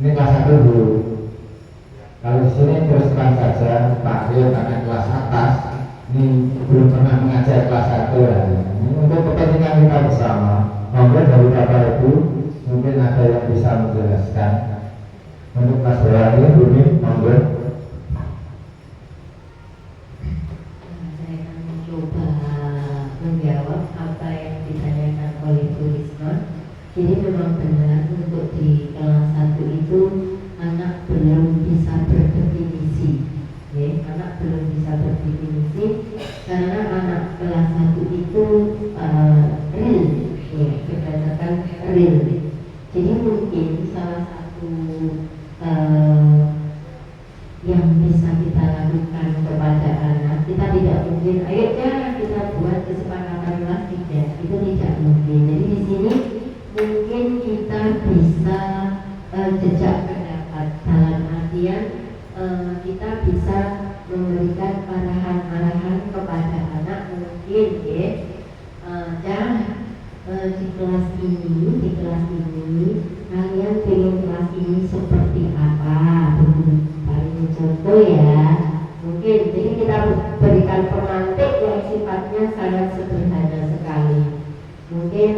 ini kelas 1 dulu. Kalau di sini terus terang saja Pak Rio karena kelas atas, ini belum pernah mengajar kelas 1 ya. Ini untuk kepentingan kita bersama. Monggo dari Bapak Ibu mungkin ada yang bisa menjelaskan. Untuk kelas bawah ini, Bumi, monggo. Saya akan mencoba menjawab apa yang ditanyakan oleh Bu Risma. Jadi memang benar untuk di kelas 1 itu anak belum bisa berdefinisi, ya, anak belum bisa berdefinisi karena anak kelas 1 itu real, ya, berdasarkan real. Jadi mungkin salah satu yang bisa kita lakukan kepada anak, kita tidak mungkin, ayo jangan kita buat kesepakatan kelas, tidak, itu tidak mungkin. Jadi di sini mungkin kita bisa jejak pendapat dalam artian kita bisa memberikan arahan-arahan kepada anak mungkin ya. Di kelas ini kalian pengen kelas ini seperti apa? Paling contoh ya, mungkin jadi kita berikan pemantik yang sifatnya sangat sederhana sekali. Mungkin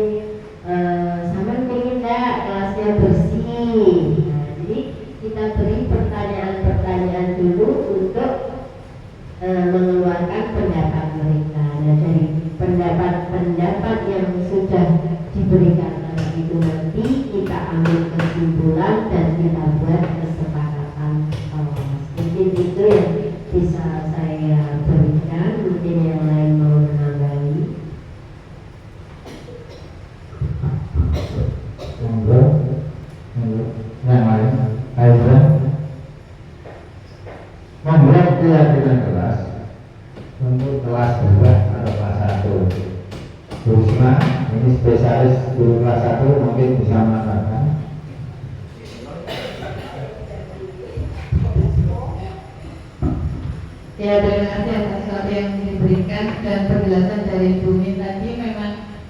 sama pengen enggak kelasnya bersih. Nah, jadi kita beri pertanyaan-pertanyaan dulu untuk mengeluarkan pendapat mereka. Dan dari pendapat yang sudah diberikan itu nanti kita ambil kesimpulan dan kita buat kesepakatan kelas. Mungkin itu yang bisa saya berikan. Mungkin yang lain mau menambahi. Yang lain, Aizra, membuat keyakinan kelas untuk kelas 2 atau kelas 1. Risma, ini spesialis guru kelas 1 mungkin bisa mengatakan. Ya, terima kasih atas waktu yang diberikan dan penjelasan dari Bumi tadi. Memang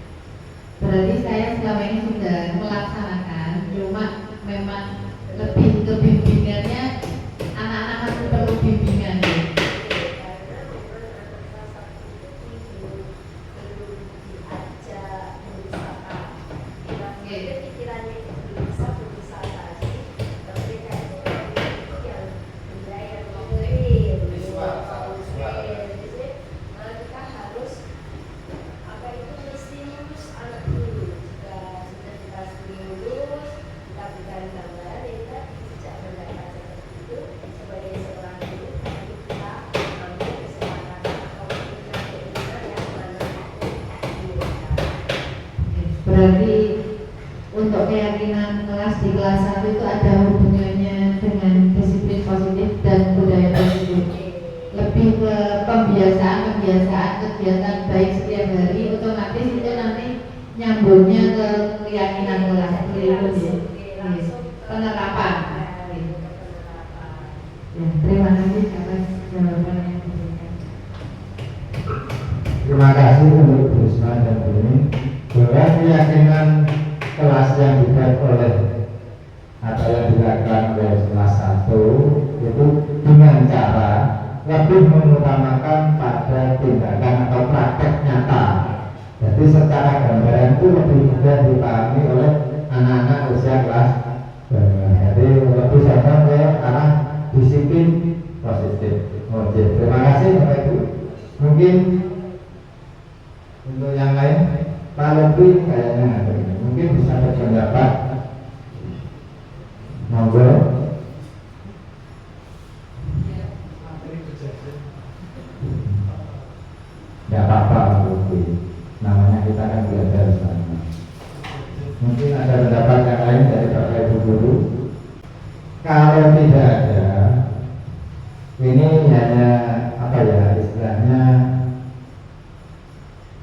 berarti saya selama ini sudah melaksanakan, cuma memang lebih ke bimbingannya, anak-anak masih perlu bimbingan. Berarti untuk keyakinan kelas di kelas 1 itu ada hubungannya dengan disiplin positif dan budaya positif. Lebih ke pembiasaan kegiatan baik setiap hari, otomatis itu nanti nyambungnya ke keyakinan kelas itu penerapan. Ya, terima kasih atas jawaban yang diberikan. Terima kasih untuk Bu Risma dan Bumi. Bahwa keyakinan kelas yang dibuat oleh atau yang dilakukan oleh kelas 1 itu dengan cara lebih mengutamakan pada tindakan atau praktek nyata. Jadi secara gambaran itu lebih mudah dipahami oleh anak-anak usia kelas bawah. Jadi lebih condong ke arah disiplin positif. Oke, terima kasih Bapak Ibu. Mungkin untuk yang lain, Pak Lebih kayaknya ada, mungkin bisa berpendapat. Monggo. Ya apa-apa Pak Lebih, namanya kita kan belajar sama. Mungkin ada pendapat yang lain dari Bapak Ibu guru. Kalau tidak ada, ini hanya apa ya istilahnya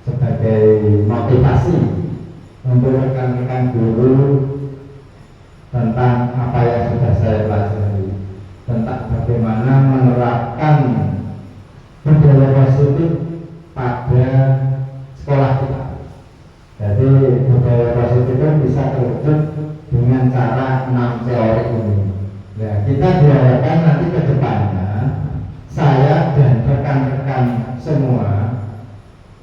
sebagai motivasi untuk rekan-rekan guru tentang apa yang sudah saya pelajari, tentang bagaimana menerapkan budaya positif pada sekolah kita. Jadi budaya positif itu bisa terwujud dengan cara 6 teori ini. Nah, kita diharapkan nanti ke depannya saya dan rekan-rekan semua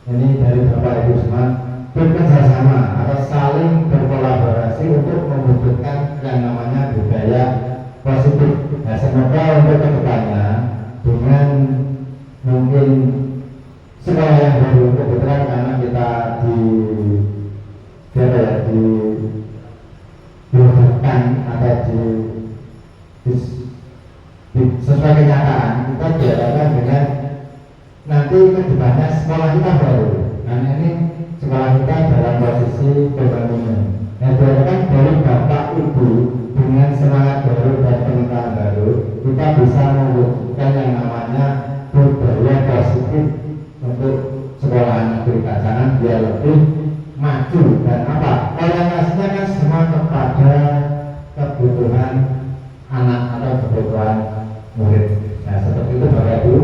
ini dari Bapak Ibu semua bekerja sama atau saling berkolaborasi untuk mewujudkan yang namanya budaya positif. Nah, semoga untuk kedepannya dengan mungkin sekolah yang baru kebetulan karena kita dilakukan atau sesuai kenyataan kita diharapkan dengan nanti kedepannya sekolah kita baru. Nah ini sekolah kita dalam posisi pembangunan. Nah diharapkan dari Bapak Ibu dengan semangat baru dan pengetahuan baru kita bisa mewujudkan yang namanya budaya positif untuk sekolah negeri Kacangan biar lebih maju dan apa orientasinya kan semua kepada kebutuhan anak atau kebutuhan murid. Nah seperti itu Bapak Ibu.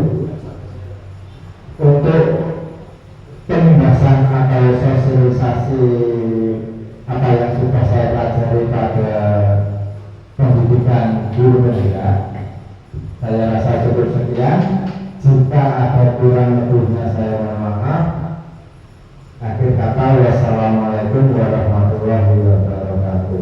kurang lebihnya saya mohon maaf. Akhir kata, wassalamualaikum warahmatullahi wabarakatuh.